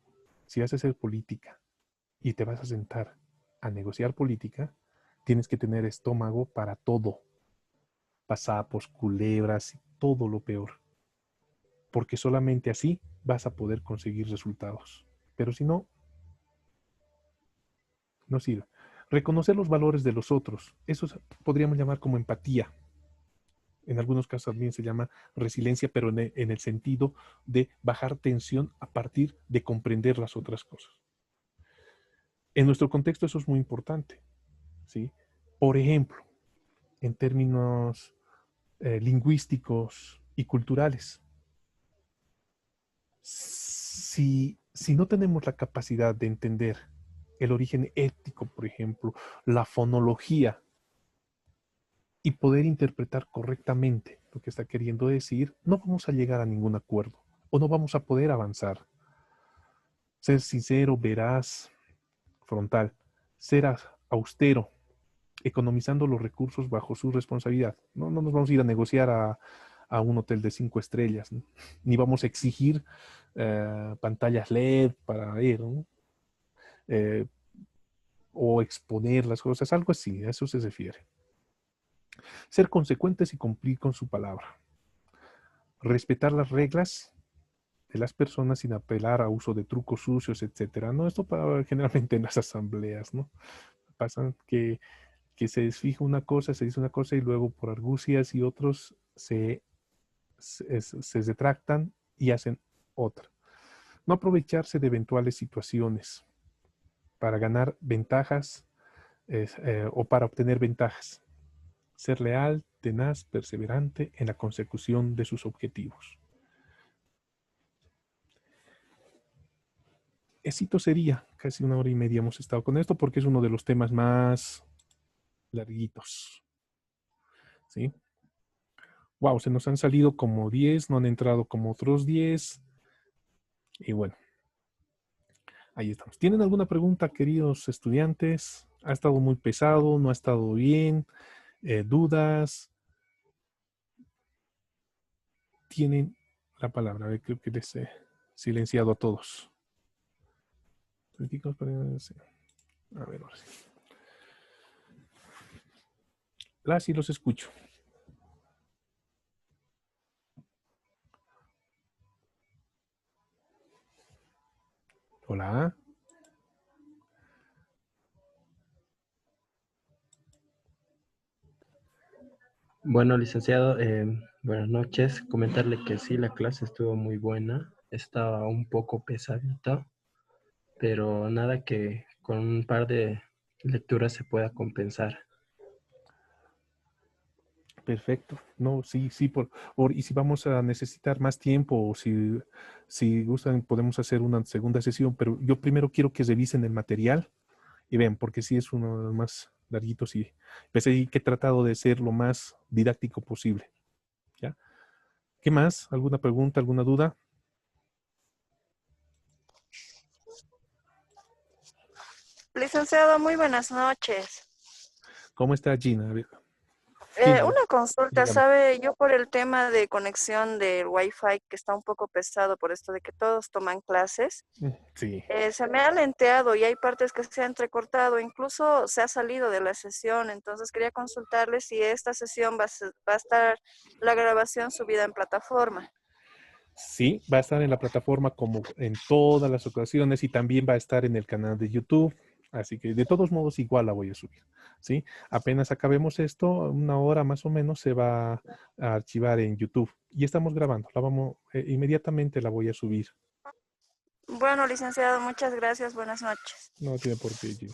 Si vas a hacer política y te vas a sentar a negociar política, tienes que tener estómago para todo. Pasapos, culebras y todo lo peor. Porque solamente así vas a poder conseguir resultados. Pero si no, no sirve. Reconocer los valores de los otros. Eso podríamos llamar como empatía. En algunos casos también se llama resiliencia, pero en el sentido de bajar tensión a partir de comprender las otras cosas. En nuestro contexto eso es muy importante, ¿sí? Por ejemplo, en términos lingüísticos y culturales, si no tenemos la capacidad de entender el origen étnico, por ejemplo, la fonología, y poder interpretar correctamente lo que está queriendo decir, no vamos a llegar a ningún acuerdo o no vamos a poder avanzar. Ser sincero, veraz, frontal, ser austero, economizando los recursos bajo su responsabilidad. No nos vamos a ir a negociar a un hotel de 5 estrellas, ¿no? Ni vamos a exigir pantallas LED para ver, ¿no? O exponer las cosas, algo así, a eso se refiere. Ser consecuentes y cumplir con su palabra. Respetar las reglas de las personas sin apelar a uso de trucos sucios, etcétera. No, esto para generalmente en las asambleas, ¿no? Pasan que se desfija una cosa, se dice una cosa y luego por argucias y otros se retractan y hacen otra. No aprovecharse de eventuales situaciones para ganar ventajas o para obtener ventajas. Ser leal, tenaz, perseverante en la consecución de sus objetivos. Éxito sería, casi 1 hora y media hemos estado con esto porque es uno de los temas más larguitos. ¿Sí? Wow, se nos han salido como 10, no han entrado como otros 10. Y bueno, ahí estamos. ¿Tienen alguna pregunta, queridos estudiantes? ¿Ha estado muy pesado? ¿No ha estado bien? ¿Dudas? Tienen la palabra. A ver, creo que les he silenciado a todos. Políticos, sí. A ver, ahora sí. Sí los escucho. Hola. Bueno, licenciado, buenas noches. Comentarle que sí, la clase estuvo muy buena. Estaba un poco pesadita, pero nada que con un par de lecturas se pueda compensar. Perfecto. No, sí, sí, y si vamos a necesitar más tiempo o si gustan, podemos hacer una segunda sesión, pero yo primero quiero que revisen el material y vean, porque sí es uno de los más larguitos y pues ahí que he tratado de ser lo más didáctico posible. ¿Ya? ¿Qué más? ¿Alguna pregunta, alguna duda? Licenciado, muy buenas noches. ¿Cómo está Gina? A ver, Gina, Una consulta, dígame. ¿sabe? Yo por el tema de conexión del Wi-Fi, que está un poco pesado por esto de que todos toman clases, Sí. se me ha lenteado y hay partes que se han entrecortado, incluso se ha salido de la sesión, entonces quería consultarle si esta sesión va a estar la grabación subida en plataforma. Sí, va a estar en la plataforma como en todas las ocasiones y también va a estar en el canal de YouTube. Así que de todos modos igual la voy a subir. ¿Sí? Apenas acabemos esto, una hora más o menos se va a archivar en YouTube. Y estamos grabando. Inmediatamente la voy a subir. Bueno, licenciado, muchas gracias, buenas noches. No tiene por qué, Gina.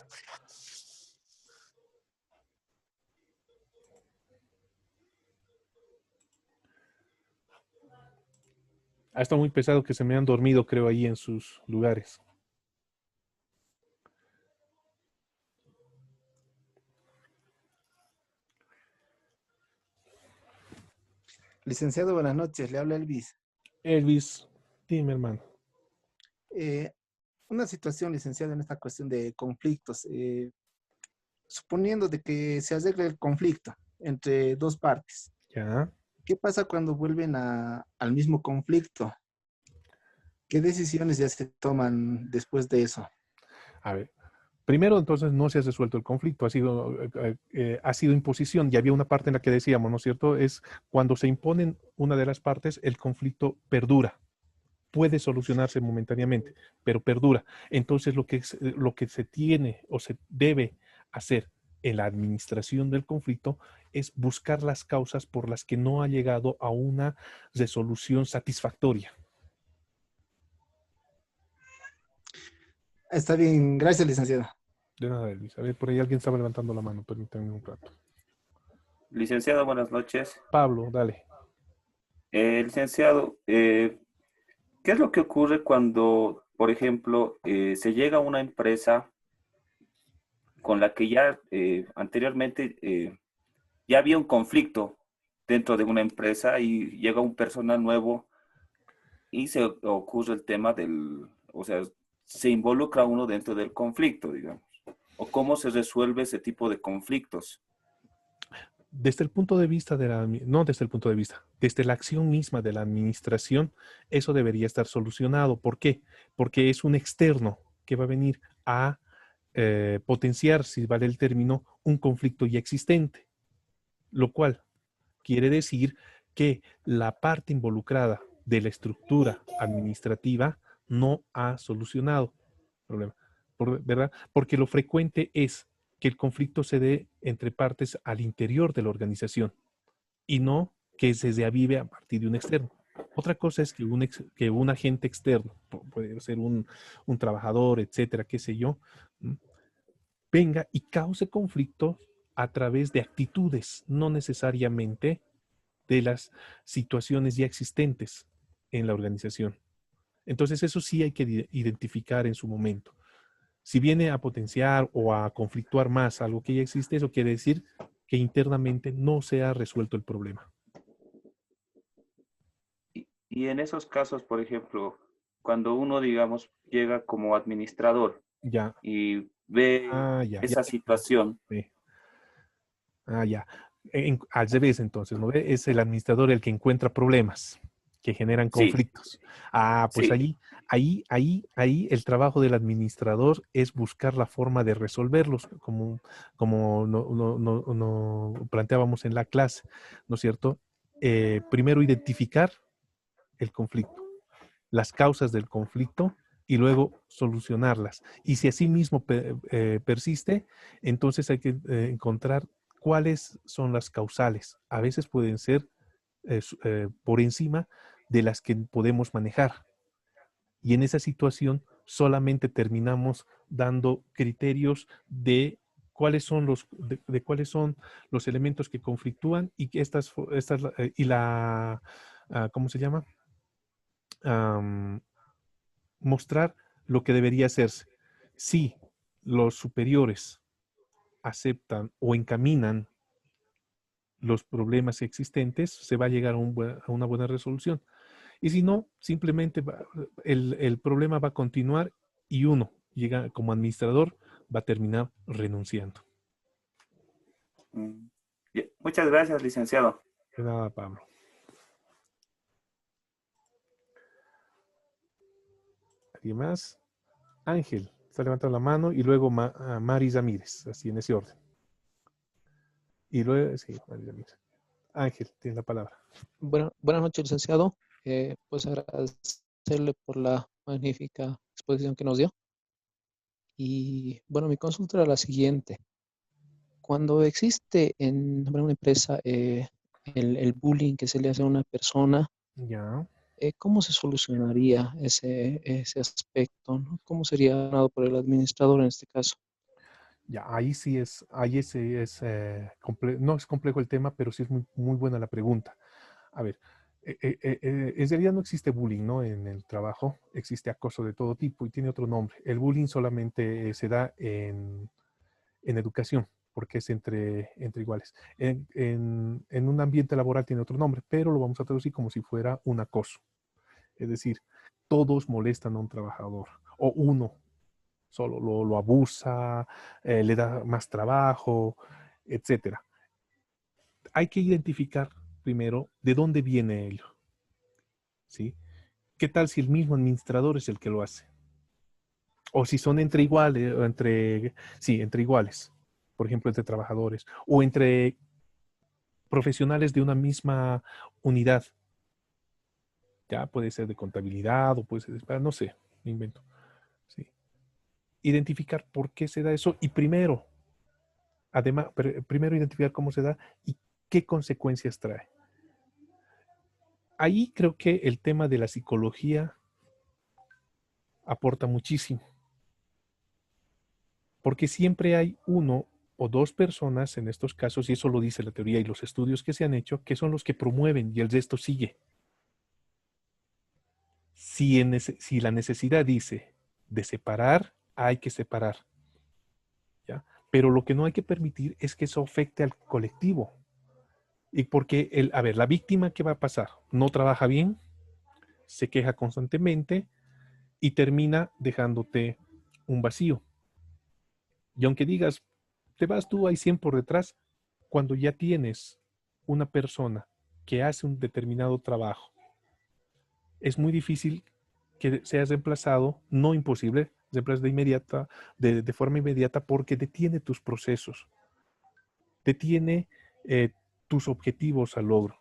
Ha estado muy pesado que se me han dormido, creo, ahí en sus lugares. Licenciado, buenas noches. Le habla Elvis. Elvis, dime, hermano. Eh, una situación, licenciado, en esta cuestión de conflictos. Suponiendo de que se arregle el conflicto entre dos partes, Ya. ¿qué pasa cuando vuelven al mismo conflicto? ¿Qué decisiones ya se toman después de eso? A ver. Primero, entonces, no se ha resuelto el conflicto, ha sido imposición. Y había una parte en la que decíamos, ¿no es cierto? Es cuando se imponen una de las partes, el conflicto perdura. Puede solucionarse momentáneamente, pero perdura. Entonces, lo que se tiene o se debe hacer en la administración del conflicto es buscar las causas por las que no ha llegado a una resolución satisfactoria. Está bien, gracias, licenciado. De nada, Elvis. A ver, por ahí alguien estaba levantando la mano, permítanme un rato. Licenciado, buenas noches. Pablo, dale. Licenciado, ¿qué es lo que ocurre cuando, por ejemplo, se llega a una empresa con la que ya anteriormente ya había un conflicto dentro de una empresa y llega un personal nuevo y se ocurre el tema o sea, se involucra uno dentro del conflicto, digamos? ¿O cómo se resuelve ese tipo de conflictos? Desde el punto de vista no desde el punto de vista, desde la acción misma de la administración, eso debería estar solucionado. ¿Por qué? Porque es un externo que va a venir a potenciar, si vale el término, un conflicto ya existente, lo cual quiere decir que la parte involucrada de la estructura administrativa no ha solucionado el problema, ¿verdad? Porque lo frecuente es que el conflicto se dé entre partes al interior de la organización y no que se avive a partir de un externo. Otra cosa es que un agente externo, puede ser un trabajador, etcétera, qué sé yo, venga y cause conflictos a través de actitudes, no necesariamente de las situaciones ya existentes en la organización. Entonces, eso sí hay que identificar en su momento. Si viene a potenciar o a conflictuar más algo que ya existe, eso quiere decir que internamente no se ha resuelto el problema. Y en esos casos, por ejemplo, cuando uno, digamos, llega como administrador Ya, y ve ya. esa situación, Sí. Ya. Al revés, entonces, ¿no ve? Es el administrador el que encuentra problemas. que generan Sí, conflictos. Ah, pues sí. ahí el trabajo del administrador es buscar la forma de resolverlos, como no planteábamos en la clase, ¿no es cierto? Primero identificar el conflicto, las causas del conflicto y luego solucionarlas. Y si así mismo persiste, entonces hay que encontrar cuáles son las causales. A veces pueden ser por encima de las que podemos manejar. Y en esa situación solamente terminamos dando criterios de cuáles son los elementos que conflictúan y que ¿cómo se llama? Um, Mostrar lo que debería hacerse. Si los superiores aceptan o encaminan los problemas existentes, se va a llegar a una buena resolución. Y si no, simplemente el problema va a continuar y uno, llega como administrador, va a terminar renunciando. Mm. Muchas gracias, licenciado. De nada, Pablo. ¿Alguien más? Ángel, está levantando la mano y luego Mari Ramírez, así en ese orden. Y luego, sí, Mari Ramírez. Ángel, tiene la palabra. Buenas noches, licenciado. Pues agradecerle por la magnífica exposición que nos dio. Y bueno, mi consulta era la siguiente. Cuando existe en una empresa el bullying que se le hace a una persona, Ya. ¿cómo se solucionaría ese aspecto, ¿no? ¿Cómo sería ganado por el administrador en este caso? Ya, ahí sí es, no es complejo el tema, pero sí es muy, muy buena la pregunta. A ver, en realidad no existe bullying, ¿no? En el trabajo existe acoso de todo tipo y tiene otro nombre. El bullying solamente se da en educación, porque es entre iguales. En un ambiente laboral tiene otro nombre, pero lo vamos a traducir como si fuera un acoso. Es decir, todos molestan a un trabajador o uno solo lo abusa, le da más trabajo, etcétera. Hay que identificar primero de dónde viene ello, ¿sí? ¿Qué tal si el mismo administrador es el que lo hace? O si son entre iguales, entre iguales, por ejemplo, entre trabajadores, o entre profesionales de una misma unidad. Ya puede ser de contabilidad o puede ser de, no sé, me invento. ¿Sí? Identificar por qué se da eso y primero identificar cómo se da y qué consecuencias trae. Ahí creo que el tema de la psicología aporta muchísimo, porque siempre hay uno o dos personas en estos casos, y eso lo dice la teoría y los estudios que se han hecho, que son los que promueven y el resto sigue. Si la necesidad dice de separar, hay que separar, ¿ya? Pero lo que no hay que permitir es que eso afecte al colectivo. Y porque, la víctima, ¿qué va a pasar? No trabaja bien, se queja constantemente y termina dejándote un vacío. Y aunque digas, te vas tú, hay 100 por detrás, cuando ya tienes una persona que hace un determinado trabajo, es muy difícil que seas reemplazado, no imposible, reemplazado de forma inmediata porque detiene tus procesos, detiene tus objetivos al logro.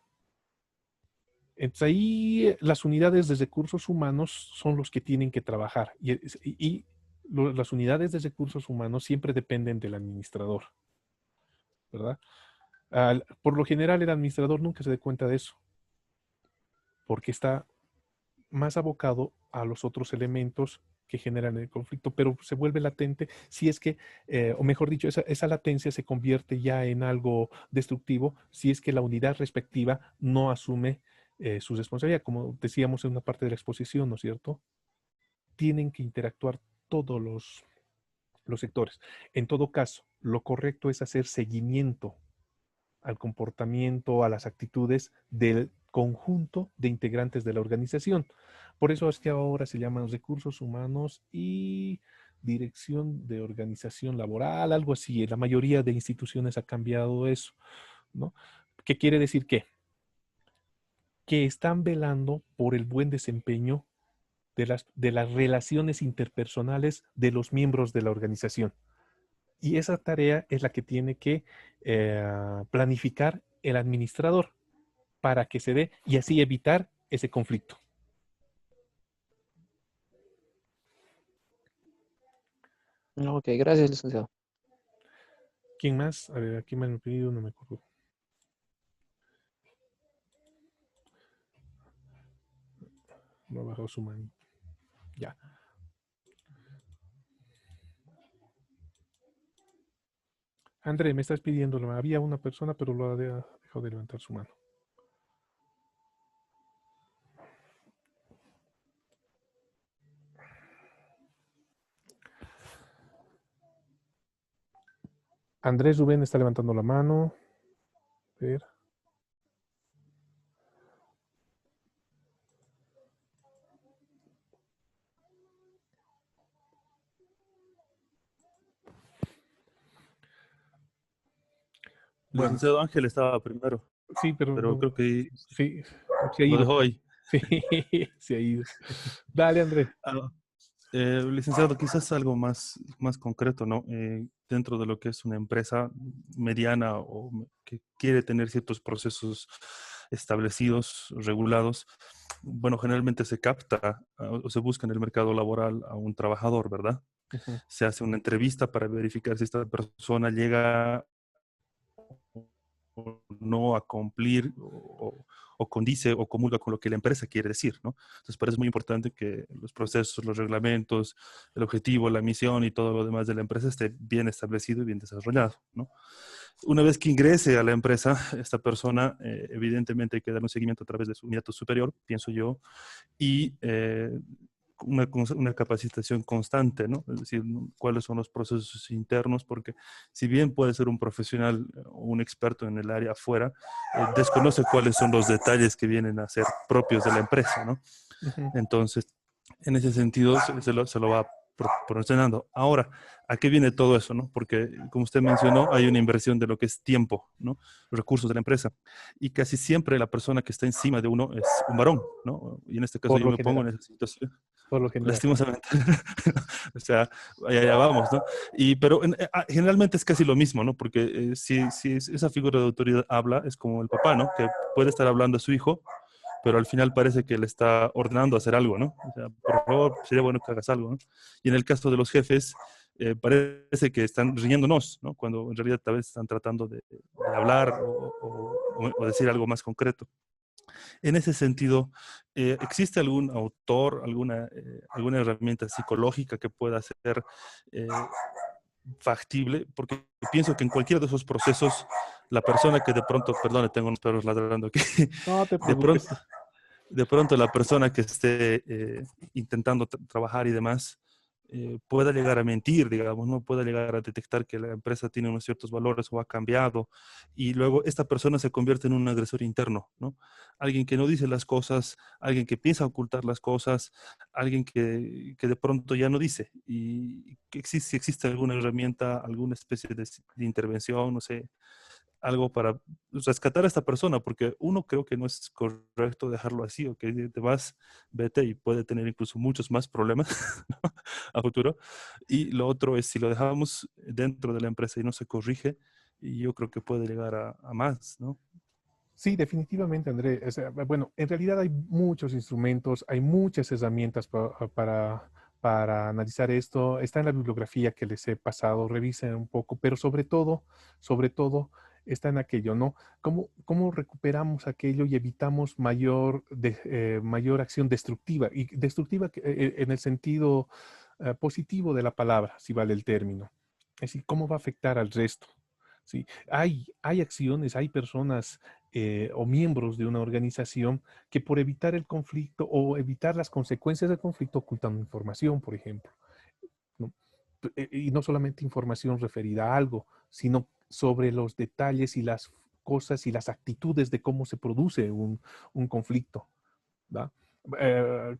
Entonces ahí las unidades de recursos humanos son los que tienen que trabajar y las unidades de recursos humanos siempre dependen del administrador, ¿verdad? Por lo general el administrador nunca se da cuenta de eso, porque está más abocado a los otros elementos que generan el conflicto, pero se vuelve latente si es que, o mejor dicho, esa latencia se convierte ya en algo destructivo si es que la unidad respectiva no asume su responsabilidad. Como decíamos en una parte de la exposición, ¿no es cierto? Tienen que interactuar todos los sectores. En todo caso, lo correcto es hacer seguimiento al comportamiento, a las actitudes del conjunto de integrantes de la organización. Por eso es que ahora se llaman recursos humanos y dirección de organización laboral, algo así. La mayoría de instituciones ha cambiado eso, ¿no? ¿Qué quiere decir qué? que están velando por el buen desempeño de las relaciones interpersonales de los miembros de la organización. Y esa tarea es la que tiene que planificar el administrador para que se dé y así evitar ese conflicto. Ok, gracias, licenciado. ¿Quién más? A ver, aquí me han pedido, no me acuerdo. No ha bajado su mano. Ya. André, me estás pidiendo, había una persona, pero lo ha dejado de levantar su mano. Andrés Rubén está levantando la mano. A ver. El Bueno, licenciado Ángel estaba primero, sí, pero pero creo que sí, se ha lo ido. dejó ahí. Sí, se ha ido. Dale, Andrés. Ah, licenciado, quizás algo más concreto, ¿no? Dentro de lo que es una empresa mediana o que quiere tener ciertos procesos establecidos, regulados, bueno, generalmente se capta o se busca en el mercado laboral a un trabajador, ¿verdad? Ujú. Se hace una entrevista para verificar si esta persona llega o no a cumplir o condice o comulga con lo que la empresa quiere decir, ¿no? Entonces, por eso es muy importante que los procesos, los reglamentos, el objetivo, la misión y todo lo demás de la empresa esté bien establecido y bien desarrollado, ¿no? Una vez que ingrese a la empresa, esta persona, evidentemente hay que dar un seguimiento a través de su unidad superior, pienso yo, y una capacitación constante, ¿no? Es decir, cuáles son los procesos internos, porque si bien puede ser un profesional o un experto en el área afuera, desconoce cuáles son los detalles que vienen a ser propios de la empresa, ¿no? Ujú. Entonces, en ese sentido, se lo va proporcionando. Ahora, ¿a qué viene todo eso, no? Porque, como usted mencionó, hay una inversión de lo que es tiempo, ¿no? Los recursos de la empresa. Y casi siempre la persona que está encima de uno es un varón, ¿no? Y en este caso Por yo lo me pongo en general, esa situación, por lo general. lastimosamente. O sea, allá vamos, ¿no? Pero generalmente es casi lo mismo, ¿no? Porque si esa figura de autoridad habla, es como el papá, ¿no? Que puede estar hablando a su hijo, pero al final parece que le está ordenando hacer algo, ¿no? O sea, por favor, sería bueno que hagas algo, ¿no? Y en el caso de los jefes, parece que están riñéndonos, ¿no? Cuando en realidad tal vez están tratando de hablar o decir algo más concreto. En ese sentido, ¿existe algún autor, alguna herramienta psicológica que pueda ser eh, factible? Porque pienso que en cualquiera de esos procesos, la persona que de pronto, perdón, tengo unos perros ladrando aquí, No te de preocupes. pronto, de pronto la persona que esté intentando trabajar y demás pueda llegar a mentir, digamos, no pueda llegar a detectar que la empresa tiene unos ciertos valores o ha cambiado y luego esta persona se convierte en un agresor interno, ¿no? Alguien que no dice las cosas, alguien que piensa ocultar las cosas, alguien que de pronto ya no dice y que si existe alguna herramienta, alguna especie de intervención, no sé, algo para rescatar a esta persona, porque uno creo que no es correcto dejarlo así, o que te vas, vete y puede tener incluso muchos más problemas ¿no? a futuro. Y lo otro es si lo dejamos dentro de la empresa y no se corrige, y yo creo que puede llegar a más, ¿no? Sí, definitivamente, André. O sea, bueno, en realidad hay muchos instrumentos, hay muchas herramientas para analizar esto. Está en la bibliografía que les he pasado, revisen un poco, pero sobre todo, está en aquello, ¿no? ¿Cómo recuperamos aquello y evitamos mayor acción destructiva? Y destructiva en el sentido positivo de la palabra, si vale el término. Es decir, ¿cómo va a afectar al resto? Sí, hay acciones, hay personas o miembros de una organización que por evitar el conflicto o evitar las consecuencias del conflicto ocultan información, por ejemplo, ¿no? Y no solamente información referida a algo, sino sobre los detalles y las cosas y las actitudes de cómo se produce un conflicto, ¿va?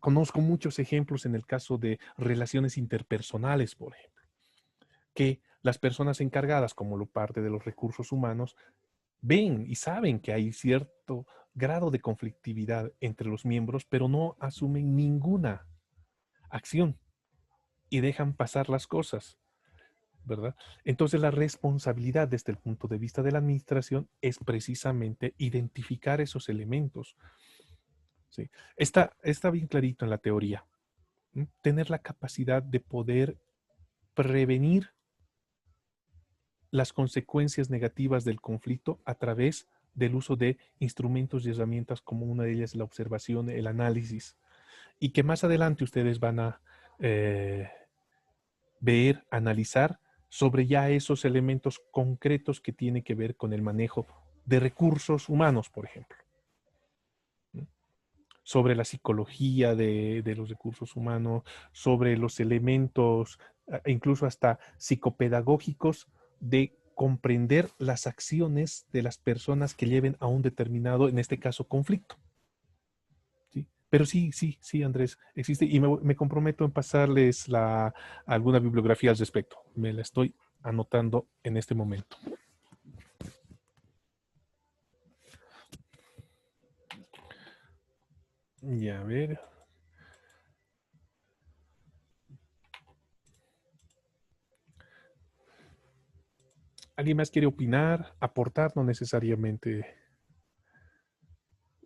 Conozco muchos ejemplos en el caso de relaciones interpersonales, por ejemplo, que las personas encargadas, como lo parte de los recursos humanos, ven y saben que hay cierto grado de conflictividad entre los miembros, pero no asumen ninguna acción y dejan pasar las cosas, ¿verdad? Entonces la responsabilidad desde el punto de vista de la administración es precisamente identificar esos elementos. ¿Sí? Está bien clarito en la teoría. Tener la capacidad de poder prevenir las consecuencias negativas del conflicto a través del uso de instrumentos y herramientas como una de ellas la observación, el análisis, y que más adelante ustedes van a ver, analizar sobre ya esos elementos concretos que tienen que ver con el manejo de recursos humanos, por ejemplo. Sobre la psicología de los recursos humanos, sobre los elementos, incluso hasta psicopedagógicos, de comprender las acciones de las personas que lleven a un determinado, en este caso, conflicto. ¿Sí? Pero sí, Andrés, existe y me comprometo en pasarles alguna bibliografía al respecto. Me la estoy anotando en este momento. Y a ver. ¿Alguien más quiere opinar, aportar? No necesariamente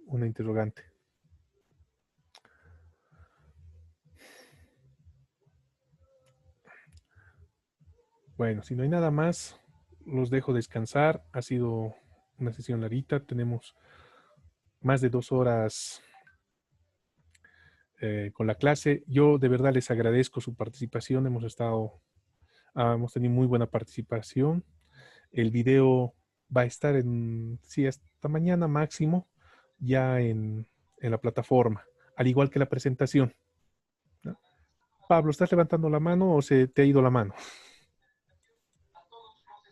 una interrogante. Bueno, si no hay nada más, los dejo descansar. Ha sido una sesión larita. Tenemos más de 2 horas con la clase. Yo de verdad les agradezco su participación. Hemos tenido muy buena participación. El video va a estar hasta mañana máximo, ya en la plataforma, al igual que la presentación. ¿No? Pablo, ¿estás levantando la mano o se te ha ido la mano?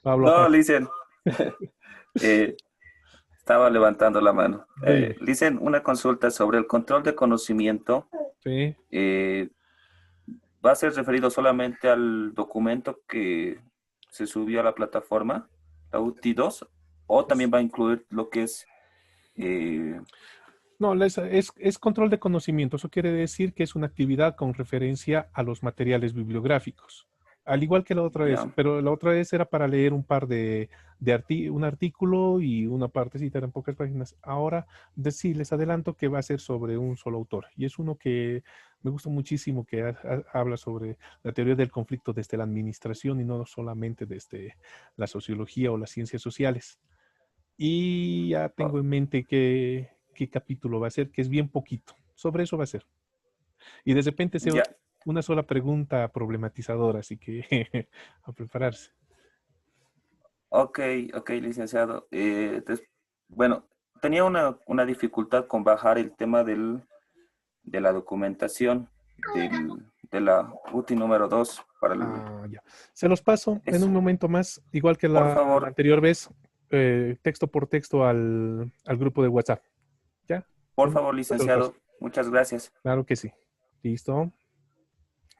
Pablo, No, Licen. Estaba levantando la mano. Licen, una consulta sobre el control de conocimiento. Sí. ¿Va a ser referido solamente al documento que se subió a la plataforma, la UTI-2, o también va a incluir lo que es... No, es control de conocimiento. Eso quiere decir que es una actividad con referencia a los materiales bibliográficos. Al igual que la otra vez, pero la otra vez era para leer un artículo y una partecita, eran pocas páginas. Ahora, sí, les adelanto que va a ser sobre un solo autor. Y es uno que me gusta muchísimo, que habla sobre la teoría del conflicto desde la administración y no solamente desde la sociología o las ciencias sociales. Y ya tengo en mente qué capítulo va a ser, que es bien poquito. Sobre eso va a ser. Y de repente sea una sola pregunta problematizadora, así que a prepararse. Ok, licenciado. Bueno, tenía una dificultad con bajar el tema de la documentación de la UTI número 2 para ya. Se los paso en un momento más, igual que la anterior vez, texto por texto al grupo de WhatsApp. ¿Ya? Por favor, licenciado. Muchas gracias. Claro que sí. Listo.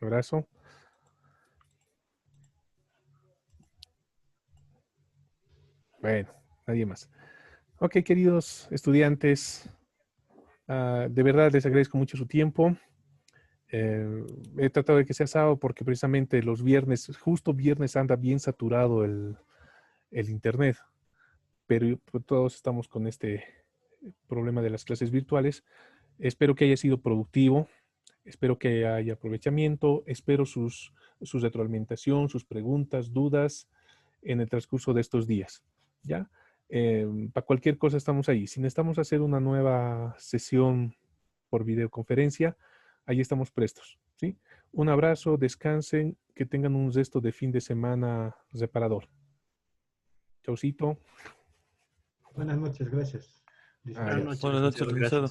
Abrazo. Bueno, nadie más. Ok, queridos estudiantes, de verdad les agradezco mucho su tiempo. He tratado de que sea sábado porque precisamente los viernes, justo viernes anda bien saturado el internet, pero todos estamos con este problema de las clases virtuales. Espero que haya sido productivo, espero que haya aprovechamiento, espero su retroalimentación, sus preguntas, dudas en el transcurso de estos días. ¿Ya? Para cualquier cosa estamos ahí. Si necesitamos hacer una nueva sesión por videoconferencia, ahí estamos prestos. ¿Sí? Un abrazo, descansen, que tengan un resto de fin de semana reparador. Chaucito. Buenas noches, gracias. Buenas noches, Buenas noches, licenciado.